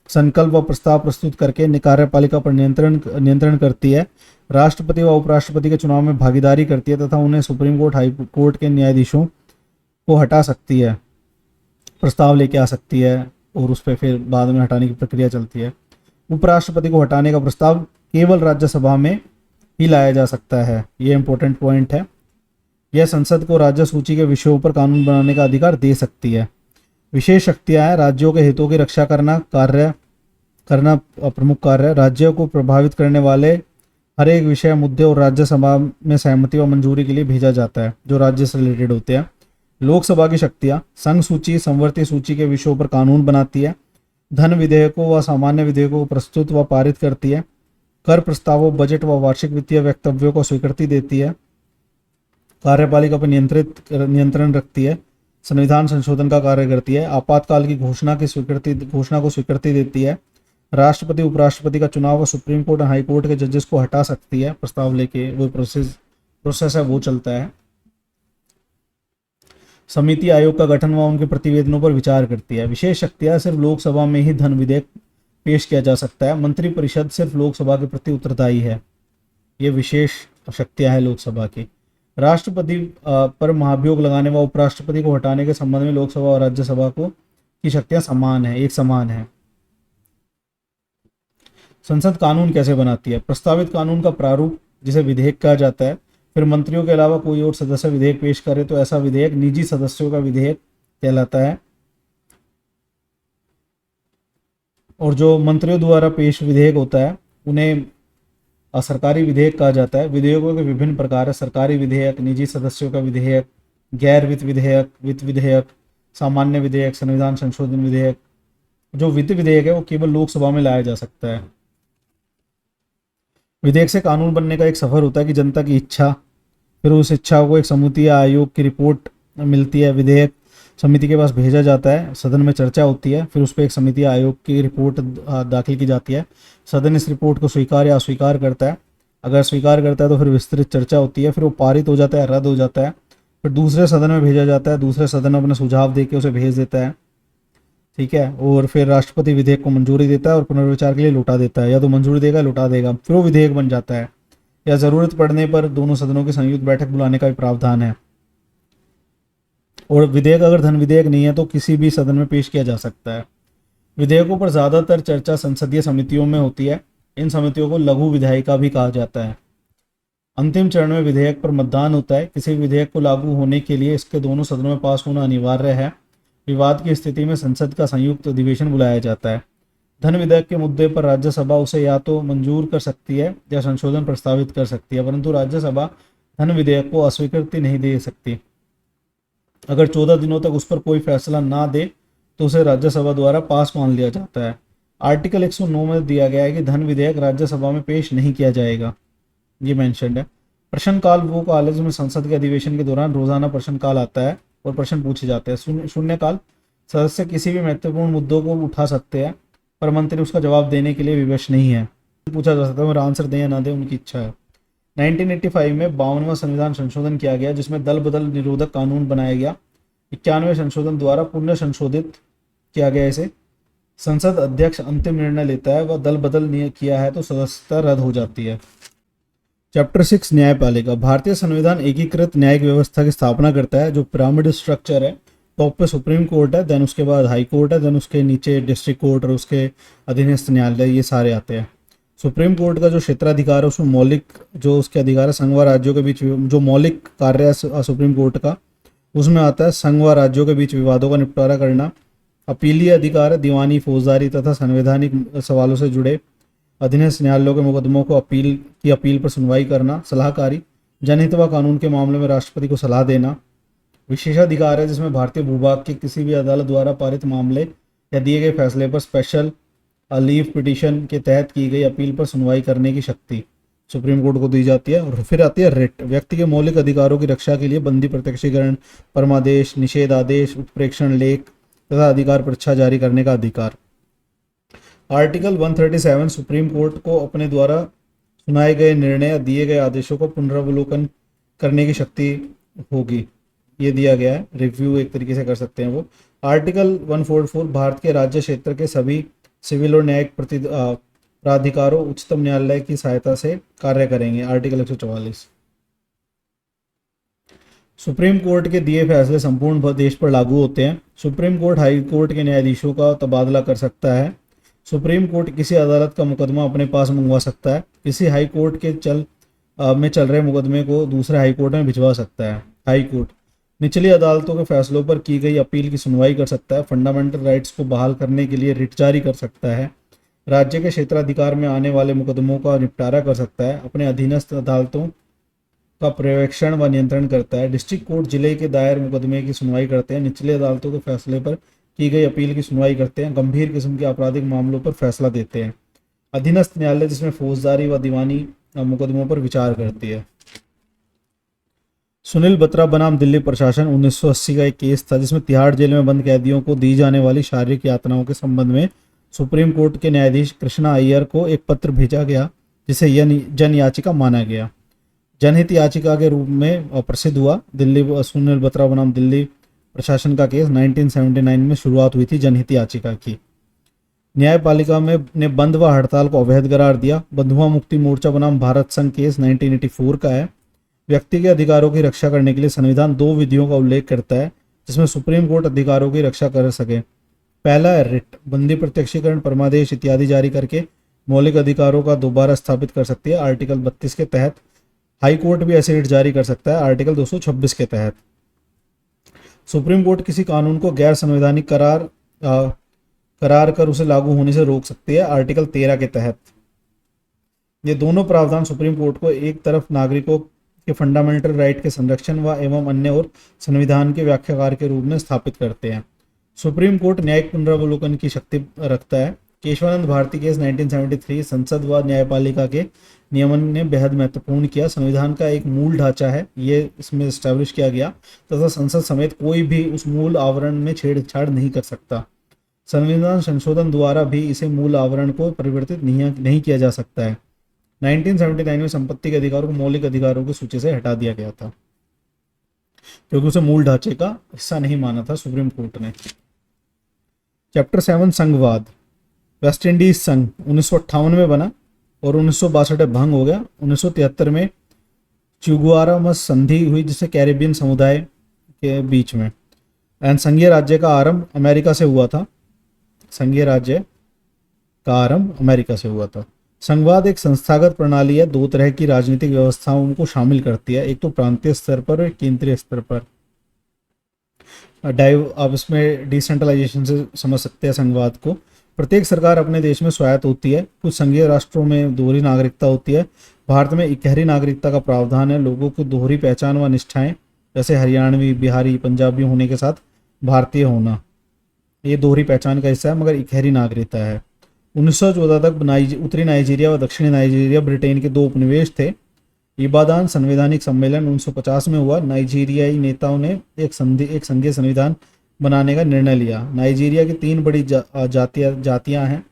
Speaker 1: संकल्प व प्रस्ताव प्रस्तुत करके कार्यपालिका पर नियंत्रण करती है, राष्ट्रपति व उपराष्ट्रपति के चुनाव में भागीदारी करती है तथा उन्हें सुप्रीम कोर्ट, हाई कोर्ट के न्यायाधीशों को हटा सकती है, प्रस्ताव लेके आ सकती है और उस पर फिर बाद में हटाने की प्रक्रिया चलती है। उपराष्ट्रपति को हटाने का प्रस्ताव केवल राज्यसभा में ही लाया जा सकता है, ये इंपॉर्टेंट पॉइंट है। यह संसद को राज्य सूची के विषयों पर कानून बनाने का अधिकार दे सकती है। विशेष शक्तियां हैं, राज्यों के हितों की रक्षा करना प्रमुख कार्य है। राज्यों को प्रभावित करने वाले हर एक विषय, मुद्दे और राज्यसभा में सहमति व मंजूरी के लिए भेजा जाता है जो राज्य से रिलेटेड होते हैं। लोकसभा की शक्तियां संघ सूची, संवर्ती सूची के विषयों पर कानून बनाती है, धन विधेयकों व सामान्य विधेयकों को प्रस्तुत व पारित करती है, कर प्रस्तावों, बजट व वार्षिक वित्तीय वक्तव्यों को स्वीकृति देती है, कार्यपालिका पर नियंत्रण रखती है, संविधान संशोधन का कार्य करती है, आपातकाल की घोषणा को स्वीकृति देती है, राष्ट्रपति उपराष्ट्रपति का चुनाव व सुप्रीम कोर्ट और हाई कोर्ट के जजेस को हटा सकती है, प्रस्ताव लेके वो प्रोसेस है वो चलता है। समिति आयोग का गठन व उनके प्रतिवेदनों पर विचार करती है। विशेष शक्तियां सिर्फ लोकसभा में ही धन विधेयक पेश किया जा सकता है, मंत्रिपरिषद सिर्फ लोकसभा के प्रति उत्तरदायी है, ये विशेष शक्तियां हैं लोकसभा की। राष्ट्रपति पर महाभियोग लगाने व उपराष्ट्रपति को हटाने के संबंध में लोकसभा और राज्यसभा की शक्तियां समान है, एक समान है। संसद कानून कैसे बनाती है? प्रस्तावित कानून का प्रारूप जिसे विधेयक कहा जाता है, फिर मंत्रियों के अलावा कोई और सदस्य विधेयक पेश करे तो ऐसा विधेयक निजी सदस्यों का विधेयक कहलाता है, और जो मंत्रियों द्वारा पेश विधेयक होता है उन्हें सरकारी विधेयक कहा जाता है। विधेयकों के विभिन्न प्रकार है, सरकारी विधेयक, निजी सदस्यों का विधेयक, गैर वित्त विधेयक, वित्त विधेयक, सामान्य विधेयक, संविधान संशोधन विधेयक। जो वित्त विधेयक है वो केवल लोकसभा में लाया जा सकता है। विधेयक से कानून बनने का एक सफर होता है कि जनता की इच्छा, फिर उस इच्छा को एक समिति या आयोग की रिपोर्ट मिलती है, विधेयक समिति के पास भेजा जाता है, सदन में चर्चा होती है, फिर उस पर एक समिति या आयोग की रिपोर्ट दाखिल की जाती है, सदन इस रिपोर्ट को स्वीकार या अस्वीकार करता है, अगर स्वीकार करता है तो फिर विस्तृत चर्चा होती है, फिर वो पारित हो जाता है, रद्द हो जाता है, फिर दूसरे सदन में भेजा जाता है, दूसरे सदन अपना सुझाव दे के उसे भेज देता है, ठीक है, और फिर राष्ट्रपति विधेयक को मंजूरी देता है और पुनर्विचार के लिए लौटा देता है, या तो मंजूरी देगा लौटा देगा, फिर वो विधेयक बन जाता है, या जरूरत पड़ने पर दोनों सदनों की संयुक्त बैठक बुलाने का भी प्रावधान है। और विधेयक अगर धन विधेयक नहीं है तो किसी भी सदन में पेश किया जा सकता है। विधेयकों पर ज़्यादातर चर्चा संसदीय समितियों में होती है, इन समितियों को लघु विधायिका भी कहा जाता है। अंतिम चरण में विधेयक पर मतदान होता है, किसी विधेयक को लागू होने के लिए इसके दोनों सदनों में पास होना अनिवार्य है। विवाद की स्थिति में संसद का संयुक्त अधिवेशन बुलाया जाता है। धन विधेयक के मुद्दे पर राज्यसभा उसे या तो मंजूर कर सकती है या संशोधन प्रस्तावित कर सकती है, परंतु राज्यसभा धन विधेयक को अस्वीकृति नहीं दे सकती। अगर 14 दिनों तक उस पर कोई फैसला ना दे तो उसे राज्यसभा द्वारा पास मान लिया जाता है। आर्टिकल 109 में दिया गया है कि धन विधेयक राज्यसभा में पेश नहीं किया जाएगा, ये मेंशन्ड है। प्रश्नकाल वो काल है जिसमें संसद के अधिवेशन के दौरान रोजाना प्रश्नकाल आता है और प्रश्न पूछे जाते हैं। शून्यकाल, सदस्य किसी भी महत्वपूर्ण मुद्दों को उठा सकते हैं पर मंत्री उसका जवाब देने के लिए विवश नहीं है, पूछा जा सकता है, मेरा आंसर दें या ना दें उनकी इच्छा है। 1985 में 52वां संविधान संशोधन किया गया जिसमें दल बदल निरोधक कानून बनाया गया। 91वें संशोधन द्वारा पुनः संशोधित किया गया इसे। संसद अध्यक्ष अंतिम निर्णय लेता है, वह दल बदल किया है तो सदस्यता रद्द हो जाती है। चैप्टर 6 न्यायपालिका। भारतीय संविधान एकीकृत न्यायिक व्यवस्था की स्थापना करता है जो पिरामिड स्ट्रक्चर है। टॉप पे सुप्रीम कोर्ट है, देन उसके बाद हाई कोर्ट है, देन उसके नीचे डिस्ट्रिक्ट कोर्ट और उसके अधीनस्थ न्यायालय, ये सारे आते हैं। सुप्रीम कोर्ट का जो क्षेत्राधिकार है उसमें मौलिक जो उसके अधिकार है संघ व राज्यों के बीच जो मौलिक कार्य है सुप्रीम कोर्ट का उसमें आता है संघ व राज्यों के बीच विवादों का निपटारा करना। अपीलीय अधिकार है दीवानी, फौजदारी तथा संवैधानिक सवालों से जुड़े अधीनस्थ न्यायालयों के मुकदमों को अपील पर सुनवाई करना। सलाहकारी, जनहित व कानून के मामले में राष्ट्रपति को सलाह देना। विशेषाधिकार है जिसमें भारतीय भूभाग के किसी भी अदालत द्वारा पारित मामले या दिए गए फैसले पर स्पेशल लीव पिटीशन के तहत की गई अपील पर सुनवाई करने की शक्ति सुप्रीम कोर्ट को दी जाती है। और फिर आती है रिट, व्यक्ति के मौलिक अधिकारों की रक्षा के लिए बंदी, प्रत्यक्षीकरण, परमादेश, निषेध आदेश, उत्प्रेक्षण लेख तथा अधिकार परीक्षा जारी करने का अधिकार। आर्टिकल 137 सुप्रीम कोर्ट को अपने द्वारा सुनाए गए निर्णय या दिए गए आदेशों को पुनरावलोकन करने की शक्ति होगी। ये दिया गया है, रिव्यू एक तरीके से कर सकते हैं वो। आर्टिकल 144 भारत के राज्य क्षेत्र के सभी सिविल और न्यायिक प्राधिकारों उच्चतम न्यायालय की सहायता से कार्य करेंगे। आर्टिकल 144 सुप्रीम कोर्ट के दिए फैसले संपूर्ण देश पर लागू होते हैं। सुप्रीम कोर्ट हाई कोर्ट के न्यायाधीशों का तबादला कर सकता है। सुप्रीम कोर्ट किसी अदालत का मुकदमा अपने पास मंगवा सकता है। किसी हाई कोर्ट के चल रहे मुकदमे को दूसरे हाई कोर्ट में भिजवा सकता है। हाई कोर्ट निचली अदालतों के फैसलों पर की गई अपील की सुनवाई कर सकता है। फंडामेंटल राइट्स को बहाल करने के लिए रिट जारी कर सकता है। राज्य के क्षेत्राधिकार में आने वाले मुकदमों का निपटारा कर सकता है। अपने अधीनस्थ अदालतों का पर्यवेक्षण व नियंत्रण करता है। डिस्ट्रिक्ट कोर्ट जिले के दायर मुकदमे की सुनवाई करते हैं। निचले अदालतों के फैसले पर की गई अपील की सुनवाई करते हैं। गंभीर किस्म के आपराधिक मामलों पर फैसला देते हैं। अधीनस्थ न्यायालय जिसमें फौजदारी व दीवानी मुकदमों पर विचार करती है। सुनील बत्रा बनाम दिल्ली प्रशासन 1980 का एक केस था जिसमें तिहाड़ जेल में बंद कैदियों को दी जाने वाली शारीरिक यातनाओं के संबंध में सुप्रीम कोर्ट के न्यायाधीश कृष्णा अय्यर को एक पत्र भेजा गया जिसे जन याचिका माना गया। जनहित याचिका के रूप में प्रसिद्ध हुआ। सुनील बत्रा बनाम दिल्ली प्रशासन का केस 1979 में शुरुआत हुई थी जनहित याचिका की। न्यायपालिका ने बंद व हड़ताल को अवैध करार दिया। बंधुआ मुक्ति मोर्चा बनाम भारत संघ केस 1984 का है। व्यक्ति के अधिकारों की रक्षा करने के लिए संविधान 2 विधियों का उल्लेख करता है जिसमें सुप्रीम कोर्ट अधिकारों की रक्षा कर सके। पहला है रिट, बंदी प्रत्यक्षीकरण परमादेश इत्यादि जारी करके मौलिक अधिकारों का दोबारा स्थापित कर सकती है। आर्टिकल 32 के तहत हाई कोर्ट भी ऐसे रिट जारी कर सकता है। आर्टिकल 226 के तहत सुप्रीम कोर्ट किसी कानून को गैर संवैधानिक करार कर उसे लागू होने से रोक सकती है। आर्टिकल 13 के तहत ये दोनों प्रावधान सुप्रीम कोर्ट को एक तरफ नागरिकों के फंडामेंटल राइट के संरक्षण व एवं अन्य और संविधान के व्याख्याकार के रूप में स्थापित करते हैं। सुप्रीम कोर्ट न्यायिक पुनरावलोकन की शक्ति रखता है। केशवानंद भारती केस 1973 संसद व न्यायपालिका के नियमन ने बेहद महत्वपूर्ण किया। संविधान का एक मूल ढांचा है, ये इसमें एस्टैब्लिश किया गया तथा संसद समेत कोई भी उस मूल आवरण में छेड़छाड़ नहीं कर सकता। संविधान संशोधन द्वारा भी इसे मूल आवरण को परिवर्तित नहीं किया जा सकता है। 1979 में संपत्ति के अधिकारों को मौलिक अधिकारों की सूची से हटा दिया गया था क्योंकि उसे मूल ढांचे का हिस्सा नहीं माना था सुप्रीम कोर्ट ने। चैप्टर 7 संघवाद। वेस्ट इंडीज संघ 1958 में बना और 1962 में भंग हो गया। 1973 में चिगुआरामस संधि हुई जिससे कैरिबियन समुदाय के बीच में। एंड संघीय राज्य का आरंभ अमेरिका से हुआ था। संघीय राज्य का आरंभ अमेरिका से हुआ था। संघवाद एक संस्थागत प्रणाली है, 2 तरह की राजनीतिक व्यवस्थाओं को शामिल करती है, एक तो प्रांतीय स्तर पर और केंद्रीय स्तर पर। आप इसमें डिसेंट्रलाइजेशन से समझ सकते हैं संघवाद को। प्रत्येक सरकार अपने देश में स्वायत्त होती है। कुछ संघीय राष्ट्रों में दोहरी नागरिकता होती है। भारत में इकहरी नागरिकता का प्रावधान है। लोगों की दोहरी पहचान व निष्ठाएं जैसे हरियाणवी, बिहारी, पंजाबी होने के साथ भारतीय होना, ये दोहरी पहचान का हिस्सा है मगर इकहरी नागरिकता है। 1914 तक उत्तरी नाइजीरिया व दक्षिणी नाइजीरिया ब्रिटेन के 2 उपनिवेश थे। इबादान संवैधानिक सम्मेलन 1950 में हुआ। नाइजीरियाई नेताओं ने एक संघीय संविधान बनाने का निर्णय लिया। नाइजीरिया की 3 बड़ी जातियां हैं,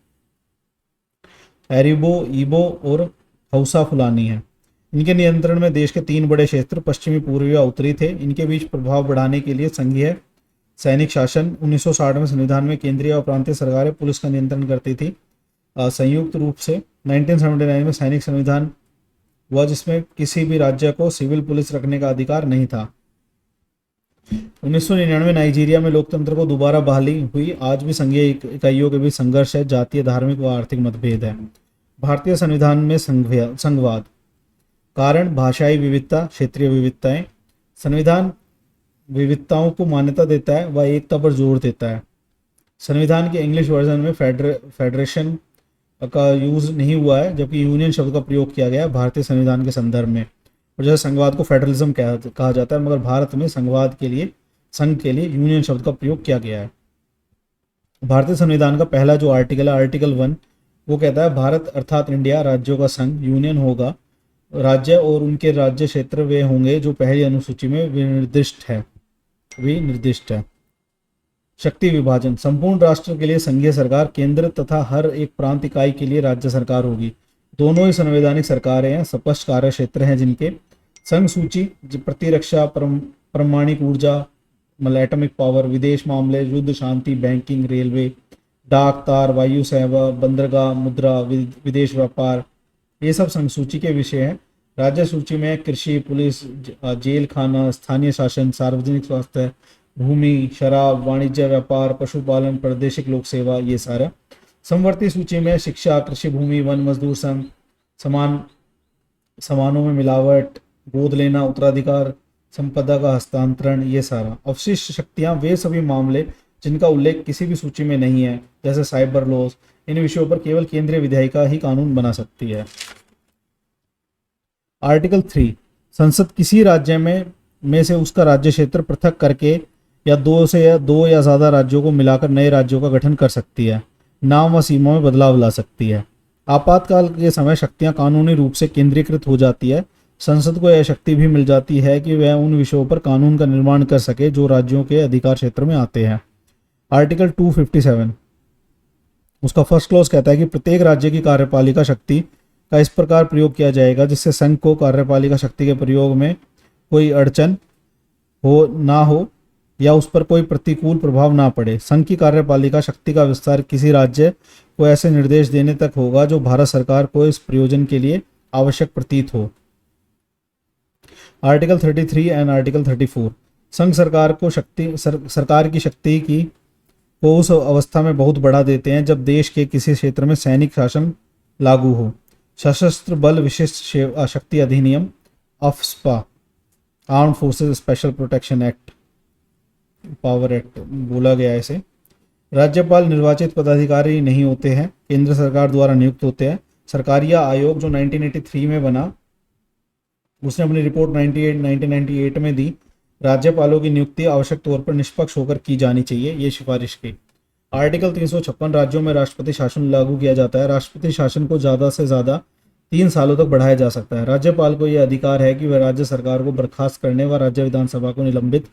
Speaker 1: एरिबो, इबो और हौसा फुलानी हैं। इनके नियंत्रण में देश के 3 बड़े क्षेत्र पश्चिमी, पूर्वी व उत्तरी थे। इनके बीच प्रभाव बढ़ाने के लिए संघीय सैनिक शासन 1960 में संविधान में केंद्रीय और प्रांतीय सरकारें पुलिस का नियंत्रण करती थी संयुक्त रूप से। 1979 में सैनिक संविधान हुआ जिसमें किसी भी राज्य को सिविल पुलिस रखने का अधिकार नहीं था। 1999 नाइजीरिया में लोकतंत्र को दोबारा बहाली हुई। आज भी संघीय इकाइयों के बीच संघर्ष है, जातीय, धार्मिक व आर्थिक मतभेद है। भारतीय संविधान में संघवाद कारण भाषाई विविधता, क्षेत्रीय विविधताएं। संविधान विविधताओं को मान्यता देता है व एकता पर जोर देता है। संविधान के इंग्लिश वर्जन में फेडरेशन का यूज नहीं हुआ है जबकि यूनियन शब्द का प्रयोग किया गया है भारतीय संविधान के संदर्भ में। और जैसे संघवाद को फेडरलिज्म कहा जाता है मगर भारत में संघवाद के लिए, संघ के लिए यूनियन शब्द का प्रयोग किया गया है। भारतीय संविधान का पहला जो आर्टिकल है, आर्टिकल 1, वो कहता है भारत अर्थात इंडिया राज्यों का संघ, यूनियन होगा। राज्य और उनके राज्य क्षेत्र वे होंगे जो पहली अनुसूची में विनिर्दिष्ट है। शक्ति विभाजन। संपूर्ण राष्ट्र के लिए संघीय सरकार, केंद्र तथा हर एक प्रांत इकाई के लिए राज्य सरकार होगी। दोनों ही संवैधानिक सरकारें हैं, स्पष्ट कार्य क्षेत्र हैं जिनके। संघ सूची प्रतिरक्षा, परमाणु ऊर्जा, मतलब एटॉमिक पावर, विदेश मामले, युद्ध शांति, बैंकिंग, रेलवे, डाक तार, वायु सेवा, बंदरगाह, मुद्रा, विदेश व्यापार, ये सब संघ सूची के विषय हैं। राज्य सूची में कृषि, पुलिस, जेल खाना, स्थानीय शासन, सार्वजनिक स्वास्थ्य, भूमि, शराब, वाणिज्य, व्यापार, पशुपालन, प्रादेशिक लोक सेवा, ये सारा। समवर्ती सूची में शिक्षा, कृषि भूमि, वन, मजदूर संघ, समान समानों में मिलावट, गोद लेना, उत्तराधिकार, संपदा का हस्तांतरण, ये सारा। अवशिष्ट शक्तियां वे सभी मामले जिनका उल्लेख किसी भी सूची में नहीं है, जैसे साइबर लॉज। इन विषयों पर केवल केंद्रीय विधायिका ही कानून बना सकती है। आर्टिकल 3, संसद किसी राज्य में से उसका राज्य क्षेत्र पृथक करके या दो या ज्यादा राज्यों को मिलाकर नए राज्यों का गठन कर सकती है। नाम व सीमा में बदलाव ला सकती है। आपातकाल के समय शक्तियां कानूनी रूप से केंद्रीकृत हो जाती है। संसद को यह शक्ति भी मिल जाती है कि वह उन विषयों पर कानून का निर्माण कर सके जो राज्यों के अधिकार क्षेत्र में आते हैं। आर्टिकल 257, उसका फर्स्ट क्लॉज कहता है कि प्रत्येक राज्य की कार्यपालिका शक्ति का इस प्रकार प्रयोग किया जाएगा जिससे संघ को कार्यपालिका शक्ति के प्रयोग में कोई अड़चन ना हो या उस पर कोई प्रतिकूल प्रभाव ना पड़े। संघ की कार्यपालिका शक्ति का विस्तार किसी राज्य को ऐसे निर्देश देने तक होगा जो भारत सरकार को इस प्रयोजन के लिए आवश्यक प्रतीत हो। आर्टिकल 33 एंड आर्टिकल 34, संघ सरकार को सरकार की शक्ति को उस अवस्था में बहुत बढ़ा देते हैं जब देश के किसी क्षेत्र में सैनिक शासन लागू हो। सशस्त्र बल विशिष्ट शक्ति अधिनियम, AFSPA, arm forces special protection act, power act बोला गया है इसे। राज्यपाल निर्वाचित पदाधिकारी नहीं होते हैं, केंद्र सरकार द्वारा नियुक्त होते हैं। सरकारिया आयोग जो 1983 में बना, उसने अपनी रिपोर्ट 1998 में दी। राज्यपालों की नियुक्ति आवश्यक तौर पर निष्पक्ष होकर की जानी चाहिए, ये सिफारिश की। आर्टिकल 356, राज्यों में राष्ट्रपति शासन लागू किया जाता है। राष्ट्रपति शासन को ज़्यादा से ज़्यादा 3 सालों तक बढ़ाया जा सकता है। राज्यपाल को यह अधिकार है कि वह राज्य सरकार को बर्खास्त करने व राज्य विधानसभा को निलंबित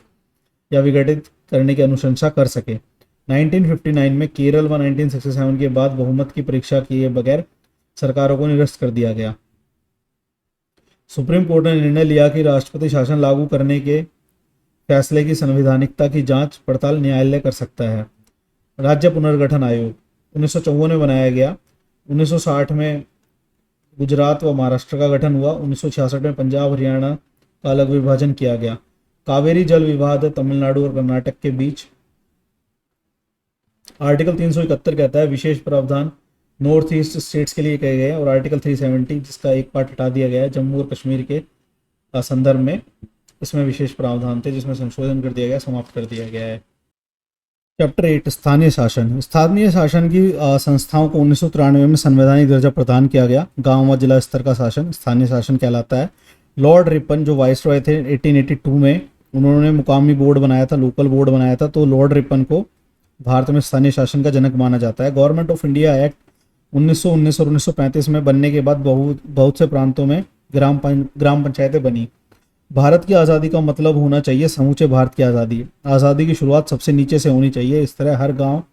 Speaker 1: या विघटित करने की अनुशंसा कर सके। 1959 में केरल व 1967 के बाद बहुमत की परीक्षा किए बगैर सरकारों को निरस्त कर दिया गया। सुप्रीम कोर्ट ने निर्णय लिया कि राष्ट्रपति शासन लागू करने के फैसले की संवैधानिकता की जांच पड़ताल न्यायालय कर सकता है। राज्य पुनर्गठन आयोग 1954 में बनाया गया। 1960 में गुजरात व महाराष्ट्र का गठन हुआ। 1966 में पंजाब हरियाणा का अलग विभाजन किया गया। कावेरी जल विवाद है तमिलनाडु और कर्नाटक के बीच। आर्टिकल 371 कहता है विशेष प्रावधान नॉर्थ ईस्ट स्टेट्स के लिए कहे गए। और आर्टिकल 370 जिसका एक पार्ट हटा दिया गया है जम्मू और कश्मीर के संदर्भ में, इसमें विशेष प्रावधान थे जिसमें संशोधन कर दिया गया, समाप्त कर दिया गया है। चैप्टर 8, स्थानीय शासन। स्थानीय शासन की संस्थाओं को 1993 में संवैधानिक दर्जा प्रदान किया गया। गांव व जिला स्तर का शासन स्थानीय शासन कहलाता है। लॉर्ड रिपन जो वाइसरॉय थे 1882 में, उन्होंने मुकामी बोर्ड बनाया था, लोकल बोर्ड बनाया था। तो लॉर्ड रिपन को भारत में स्थानीय शासन का जनक माना जाता है। गवर्नमेंट ऑफ इंडिया एक्ट 1919 और 1935 में बनने के बाद बहुत से प्रांतों में ग्राम पंचायतें बनी। भारत की आज़ादी का मतलब होना चाहिए समूचे भारत की आज़ादी। आज़ादी की शुरुआत सबसे नीचे से होनी चाहिए। इस तरह हर गांव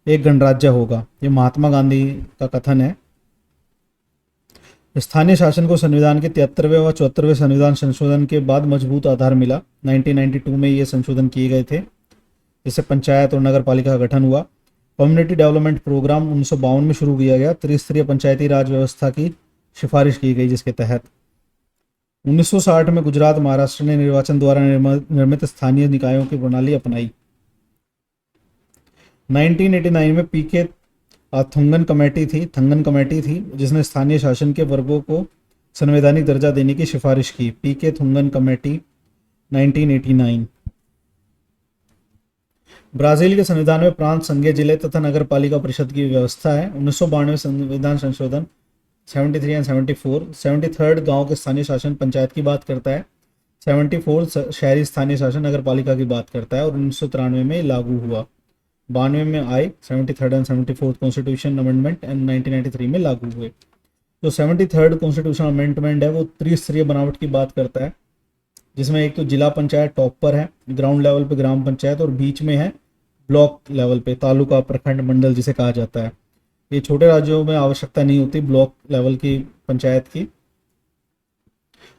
Speaker 1: एक गणराज्य होगा, ये महात्मा गांधी का कथन है। स्थानीय शासन को संविधान के 73वें व 74वें संविधान संशोधन के बाद मजबूत आधार मिला। 1992 में ये संशोधन किए गए थे, जिससे पंचायत और नगर पालिका का गठन हुआ। कम्युनिटी डेवलपमेंट प्रोग्राम 1952 में शुरू किया गया। त्रिस्तरीय पंचायती राज व्यवस्था की सिफारिश की गई, जिसके तहत 1960 में गुजरात महाराष्ट्र ने निर्वाचन द्वारा निर्मित स्थानीय निकायों की प्रणाली अपनाई। 1989 में पीके थंगन कमेटी थी जिसने स्थानीय शासन के वर्गों को संवैधानिक दर्जा देने की सिफारिश की। पीके थंगन कमेटी 1989। ब्राजील के संविधान में प्रांत, संघीय जिले तथा नगर पालिका परिषद की व्यवस्था है। 1992 संविधान संशोधन 73 एंड 74। 73 गांव के स्थानीय शासन पंचायत की बात करता है। 74 शहरी स्थानीय शासन नगर पालिका की बात करता है और 1993 में लागू हुआ। 92 में आए 73 एंड 74 कॉन्स्टिट्यूशन अमेंडमेंट एंड 1993 में लागू हुए। जो 73 कॉन्स्टिट्यूशन अमेंडमेंट है वो त्रिस्तरीय बनावट की बात करता है, जिसमें एक तो जिला पंचायत टॉप पर है, ग्राउंड लेवल पे ग्राम पंचायत और बीच में है ब्लॉक लेवल पे तालुका, प्रखंड, मंडल जिसे कहा जाता है। ये छोटे राज्यों में आवश्यकता नहीं होती ब्लॉक लेवल की पंचायत की।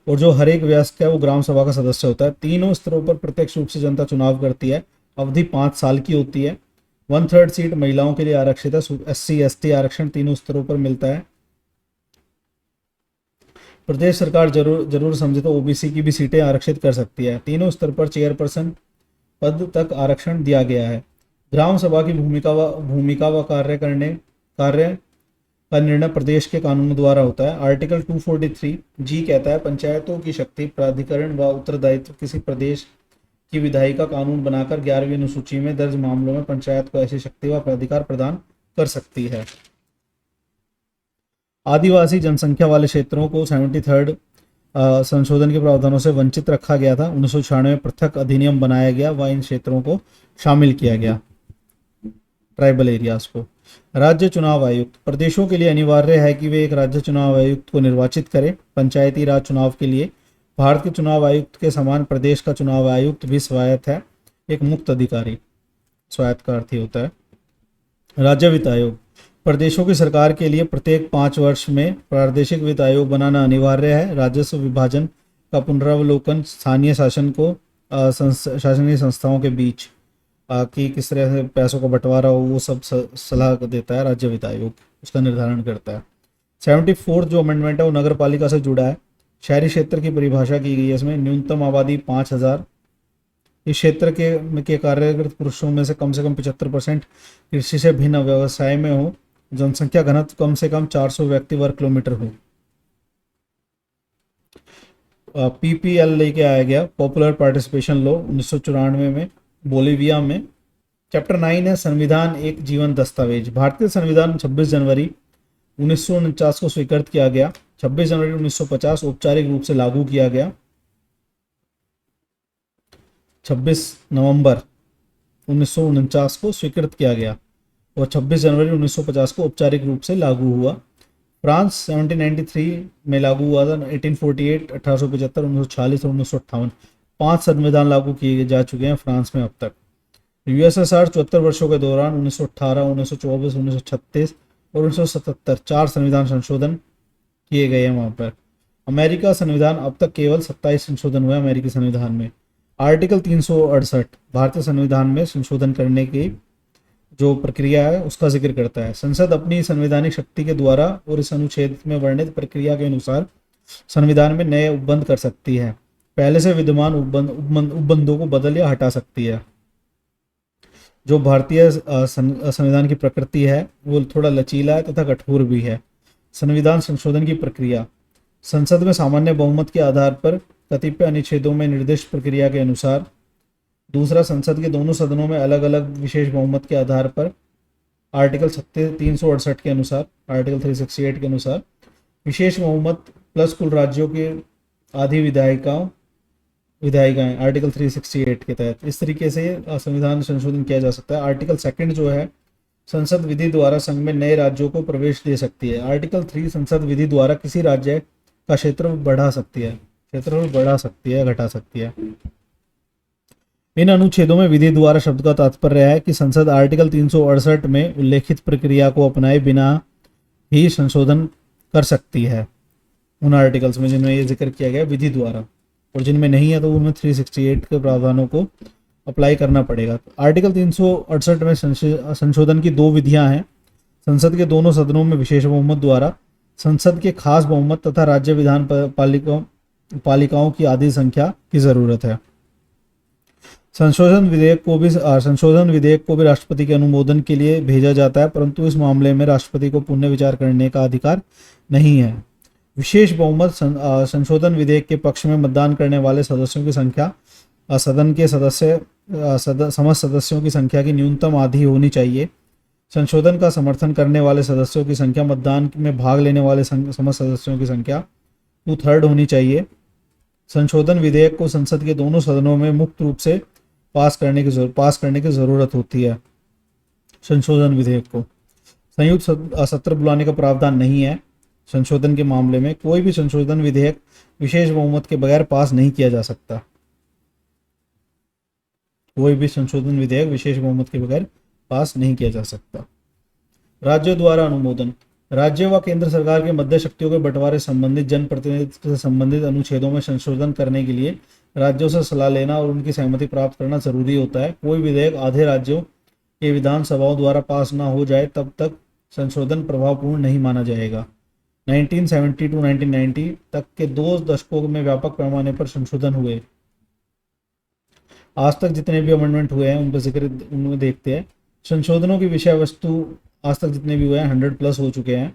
Speaker 1: और जो हर एक वयस्क है वो ग्राम सभा का सदस्य होता है। तीनों स्तरों पर प्रत्यक्ष रूप से जनता चुनाव करती है। अवधि 5 साल की होती है। 1/3 सीट महिलाओं के लिए आरक्षित है। SC ST आरक्षण तीनों स्तरों पर मिलता है। प्रदेश सरकार जरूर जरूर समझे तो OBC की भी सीटें आरक्षित कर सकती है। तीनों स्तर पर चेयरपर्सन पद तक आरक्षण दिया गया है। ग्राम सभा की भूमिका व कार्य का निर्णय प्रदेश के कानूनों द्वारा होता है। आर्टिकल 243 जी कहता है पंचायतों की शक्ति प्राधिकरण व उत्तरदायित्व किसी प्रदेश की विधायी का कानून बनाकर 11वीं अनुसूची में दर्ज मामलों में पंचायत को ऐसी शक्ति व प्राधिकार प्रदान कर सकती है। आदिवासी जनसंख्या वाले क्षेत्रों को 73rd संशोधन के प्रावधानों से वंचित रखा गया था। 1996 में पृथक अधिनियम बनाया गया व इन क्षेत्रों को शामिल किया गया, ट्राइबल एरियाज को। राज्य चुनाव आयुक्त प्रदेशों के लिए अनिवार्य है कि वे एक राज्य चुनाव आयुक्त को निर्वाचित करें। पंचायती राज चुनाव के लिए भारत के चुनाव आयुक्त के समान प्रदेश का चुनाव आयुक्त भी स्वायत्त है, एक मुक्त अधिकारी। स्वायत्त का अर्थ ही होता है। राज्य वित्त आयोग प्रदेशों की सरकार के लिए प्रत्येक 5 वर्ष में प्रादेशिक वित्त आयोग बनाना अनिवार्य है। राजस्व विभाजन का पुनरावलोकन स्थानीय शासनीय संस्थाओं के बीच कि किस तरह से पैसों का बंटवारा हो वो सब सलाह देता है राज्य वित्त आयोग, उसका निर्धारण करता है। 74 जो अमेंडमेंट है वो नगर पालिका से जुड़ा है। शहरी क्षेत्र की परिभाषा की गई है इसमें। न्यूनतम आबादी 5000। इस क्षेत्र के कार्यरत पुरुषों में से कम 75% कृषि से भिन्न व्यवसाय में हो। जनसंख्या घनत्व कम से कम 400 व्यक्ति वर्ग किलोमीटर हो। PPL लेके आया गया, पॉपुलर पार्टिसिपेशन लॉ 1994 में बोलीविया में। चैप्टर 9 है संविधान एक जीवन दस्तावेज। भारतीय संविधान 26 जनवरी 1949 को स्वीकृत किया गया। 26 जनवरी 1950 औपचारिक रूप से लागू किया गया। 26 नवंबर 1949 को स्वीकृत किया गया और 26 जनवरी 1950 को औपचारिक रूप से लागू हुआ। फ्रांस 1793 में लागू हुआ था। 1848, 1875, 1946 और 1958 5 संविधान लागू किए जा चुके हैं फ्रांस में अब तक। USSR 74 वर्षों के दौरान 1918, 1924, 1936 और 1977 4 संविधान संशोधन किए गए हैं वहाँ पर। अमेरिका संविधान अब तक केवल 27 संशोधन हुए अमेरिकी संविधान में। आर्टिकल 368 भारतीय संविधान में संशोधन करने की जो प्रक्रिया है उसका जिक्र करता है। संसद अपनी संवैधानिक शक्ति के द्वारा और इस अनुच्छेद में वर्णित प्रक्रिया के अनुसार संविधान में नए उपबंध कर सकती है। पहले से विद्यमान उपबंधों को बदल या हटा सकती है। जो भारतीय संविधान की प्रकृति है वो थोड़ा लचीला है तथा कठोर भी है। संविधान संशोधन की प्रक्रिया संसद में सामान्य बहुमत के आधार पर कतिपय अनुच्छेदों में निर्दिष्ट प्रक्रिया के अनुसार। दूसरा, संसद के दोनों सदनों में अलग अलग विशेष बहुमत के आधार पर आर्टिकल 368 के अनुसार, आर्टिकल 368 के अनुसार विशेष बहुमत प्लस कुल राज्यों के आधी विधायिकाएं आर्टिकल 368 के तहत। इस तरीके से संविधान संशोधन किया जा सकता है। आर्टिकल 2 जो है संसद विधि द्वारा संघ में नए राज्यों को प्रवेश दे सकती है। आर्टिकल 3 संसद विधि द्वारा किसी राज्य का क्षेत्रफल बढ़ा सकती है, घटा सकती है। इन अनुच्छेदों में विधि द्वारा शब्द का तात्पर्य है कि संसद आर्टिकल 368 में उल्लेखित प्रक्रिया को अपनाए बिना ही संशोधन कर सकती है उन आर्टिकल्स में जिनमें ये जिक्र किया गया विधि द्वारा, और जिनमें नहीं है तो उनमें 368 के प्रावधानों को अप्लाई करना पड़ेगा। आर्टिकल 368 में संशोधन की 2 विधियां हैं। संसद के दोनों सदनों में विशेष बहुमत द्वारा, संसद के खास बहुमत तथा राज्य विधान पालिकाओं की आधी संख्या की जरूरत है। संशोधन विधेयक को भी राष्ट्रपति के अनुमोदन के लिए भेजा जाता है, परंतु इस मामले में राष्ट्रपति को पुनः विचार करने का अधिकार नहीं है। विशेष बहुमत संशोधन विधेयक के पक्ष में मतदान करने वाले सदस्यों की संख्या सदन के समस्त सदस्यों की संख्या की न्यूनतम आधी होनी चाहिए। संशोधन का समर्थन करने वाले सदस्यों की संख्या मतदान में भाग लेने वाले समस्त सदस्यों की संख्या 2/3 होनी चाहिए। संशोधन विधेयक को संसद के दोनों सदनों में मुक्त रूप से पास करने की जरूरत होती है। संशोधन विधेयक को संयुक्त सत्र बुलाने का प्रावधान नहीं है। संशोधन के मामले में कोई भी संशोधन विधेयक विशेष बहुमत के बगैर पास नहीं किया जा सकता। कोई भी संशोधन विधेयक विशेष बहुमत के बगैर पास नहीं किया जा सकता। राज्यों द्वारा अनुमोदन। राज्य व केंद्र सरकार के मध्य शक्तियों के बंटवारे संबंधित जनप्रतिनिधित्व से संबंधित अनुच्छेदों में संशोधन करने के लिए राज्यों से सलाह लेना और उनकी सहमति प्राप्त करना जरूरी होता है। कोई विधेयक आधे राज्यों के विधानसभाओं द्वारा पास ना हो जाए तब तक संशोधन प्रभावपूर्ण नहीं माना जाएगा। 1970 टू 1990 तक के 2 दशकों में व्यापक पैमाने पर संशोधन हुए। आज तक जितने भी अमेंडमेंट हुए हैं उन पर जिक्र उनमें देखते हैं। संशोधनों की विषय वस्तु आज तक जितने भी हुए हैं 100 प्लस हो चुके हैं।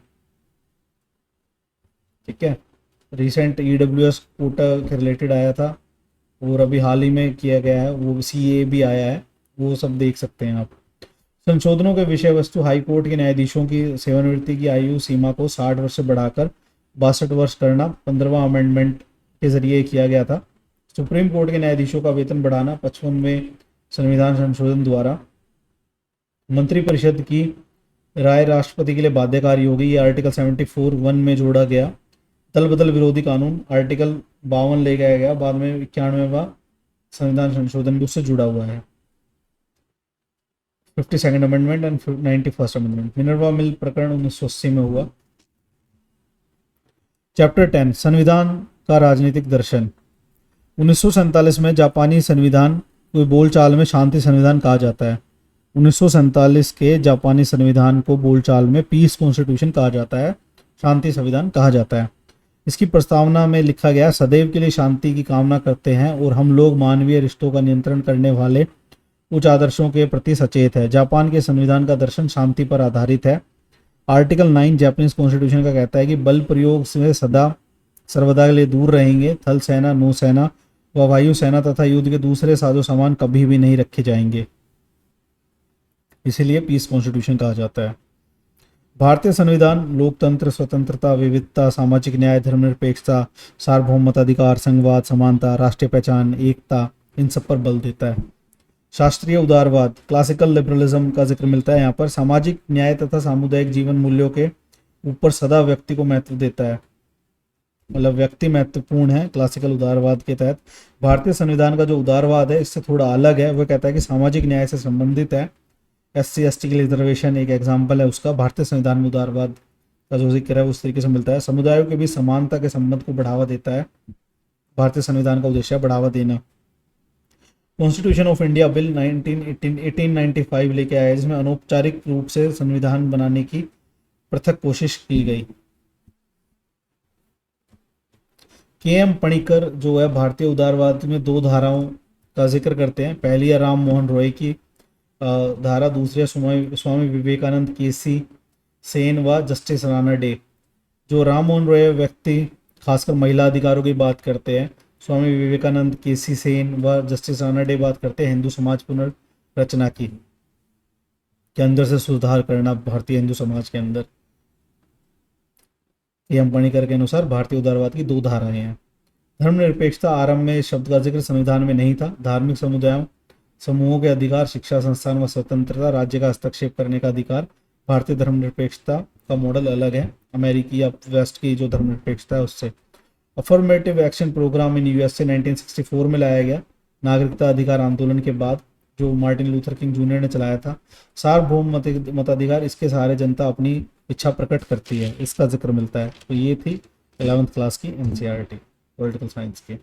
Speaker 1: ठीक है, रिसेंट EWS कोटा के रिलेटेड आया था और अभी हाल ही में किया गया है, वो CA भी आया है, वो सब देख सकते हैं आप। संशोधनों के विषय वस्तु हाई कोर्ट के न्यायाधीशों की सेवानिवृत्ति की आयु सीमा को 60 वर्ष से बढ़ाकर 62 वर्ष करना 15वां अमेंडमेंट के जरिए किया गया था। सुप्रीम कोर्ट के न्यायाधीशों का वेतन बढ़ाना 55वें संविधान संशोधन द्वारा। मंत्रिपरिषद की राय राष्ट्रपति के लिए बाध्यकारी होगी, ये आर्टिकल 74(1) में जोड़ा गया। दल बदल विरोधी कानून आर्टिकल 52 ले गया गया, बाद में 91वां संविधान संशोधन भी उससे जुड़ा हुआ है। 52nd amendment and 91st amendment. Minerva Mill प्रकरण 1980 में हुआ। चैप्टर 10 संविधान का राजनीतिक दर्शन। 1947 में जापानी संविधान को बोलचाल में शांति संविधान कहा जाता है। 1947 के जापानी संविधान को बोलचाल में पीस कॉन्स्टिट्यूशन कहा जाता है, शांति संविधान कहा जाता है। इसकी प्रस्तावना में लिखा गया, सदैव के लिए शांति की कामना करते हैं और हम लोग मानवीय रिश्तों का नियंत्रण करने वाले उच्च आदर्शों के प्रति सचेत है। जापान के संविधान का दर्शन शांति पर आधारित है। आर्टिकल 9 जापानीज कॉन्स्टिट्यूशन का कहता है कि बल प्रयोग से सर्वदा के लिए दूर रहेंगे। थल सेना, नौसेना व वायु सेना तथा युद्ध के दूसरे साजो सामान कभी भी नहीं रखे जाएंगे, इसीलिए पीस कॉन्स्टिट्यूशन कहा जाता है। भारतीय संविधान लोकतंत्र, स्वतंत्रता, विविधता, सामाजिक न्याय, धर्मनिरपेक्षता, सार्वभौमताधिकार, संघवाद, समानता, राष्ट्रीय पहचान, एकता, इन सब पर बल देता है। शास्त्रीय उदारवाद, क्लासिकल लिबरलिज्म का जिक्र मिलता है यहाँ पर। सामाजिक न्याय तथा सामुदायिक जीवन मूल्यों के ऊपर सदा व्यक्ति को महत्व देता है, मतलब व्यक्ति महत्वपूर्ण है क्लासिकल उदारवाद के तहत। भारतीय संविधान का जो उदारवाद है इससे थोड़ा अलग है, वह कहता है कि सामाजिक न्याय से संबंधित है। SC ST के लिए रिजर्वेशन एक एग्जाम्पल है उसका। भारतीय संविधान में उदारवाद का जो जिक्र है उस तरीके से मिलता है। समुदायों के बीच समानता के संबंध को बढ़ावा देता है, भारतीय संविधान का उद्देश्य है बढ़ावा देना। कॉन्स्टिट्यूशन ऑफ इंडिया बिल 1895 लेके आया, जिसमें अनौपचारिक रूप से संविधान बनाने की पृथक कोशिश की गई। KM पणिकर जो है भारतीय उदारवाद में 2 धाराओं का जिक्र करते हैं। पहली है राम मोहन रॉय की धारा, दूसरी है स्वामी विवेकानंद, KC सेन व जस्टिस राणा डे। जो राम मोहन रॉय व्यक्ति खासकर महिला अधिकारों की बात करते हैं, स्वामी विवेकानंद, KC सेन व जस्टिस राणा डे बात करते हैं हिंदू समाज पुनर्रचना की, के अंदर से सुधार करना भारतीय हिंदू समाज के अंदर। KM पणिकर के अनुसार भारतीय उदारवाद की 2 धाराएं हैं। धर्मनिरपेक्षता, आरंभ में इस शब्द का जिक्र संविधान में नहीं था। धार्मिक समुदायों समूहों के अधिकार, शिक्षा संस्थान व स्वतंत्रता, राज्य का हस्तक्षेप करने का अधिकार। भारतीय धर्मनिरपेक्षता का मॉडल अलग है अमेरिकी या वेस्ट की जो धर्मनिरपेक्षता है उससे। अफर्मेटिव एक्शन प्रोग्राम इन USA 1964 में लाया गया, नागरिकता अधिकार आंदोलन के बाद, जो मार्टिन लूथर किंग जूनियर ने चलाया था। सार्वभौम मताधिकार, इसके सहारे जनता अपनी इच्छा प्रकट करती है, इसका जिक्र मिलता है। तो ये थी 11th क्लास की NCERT पॉलिटिकल साइंस की।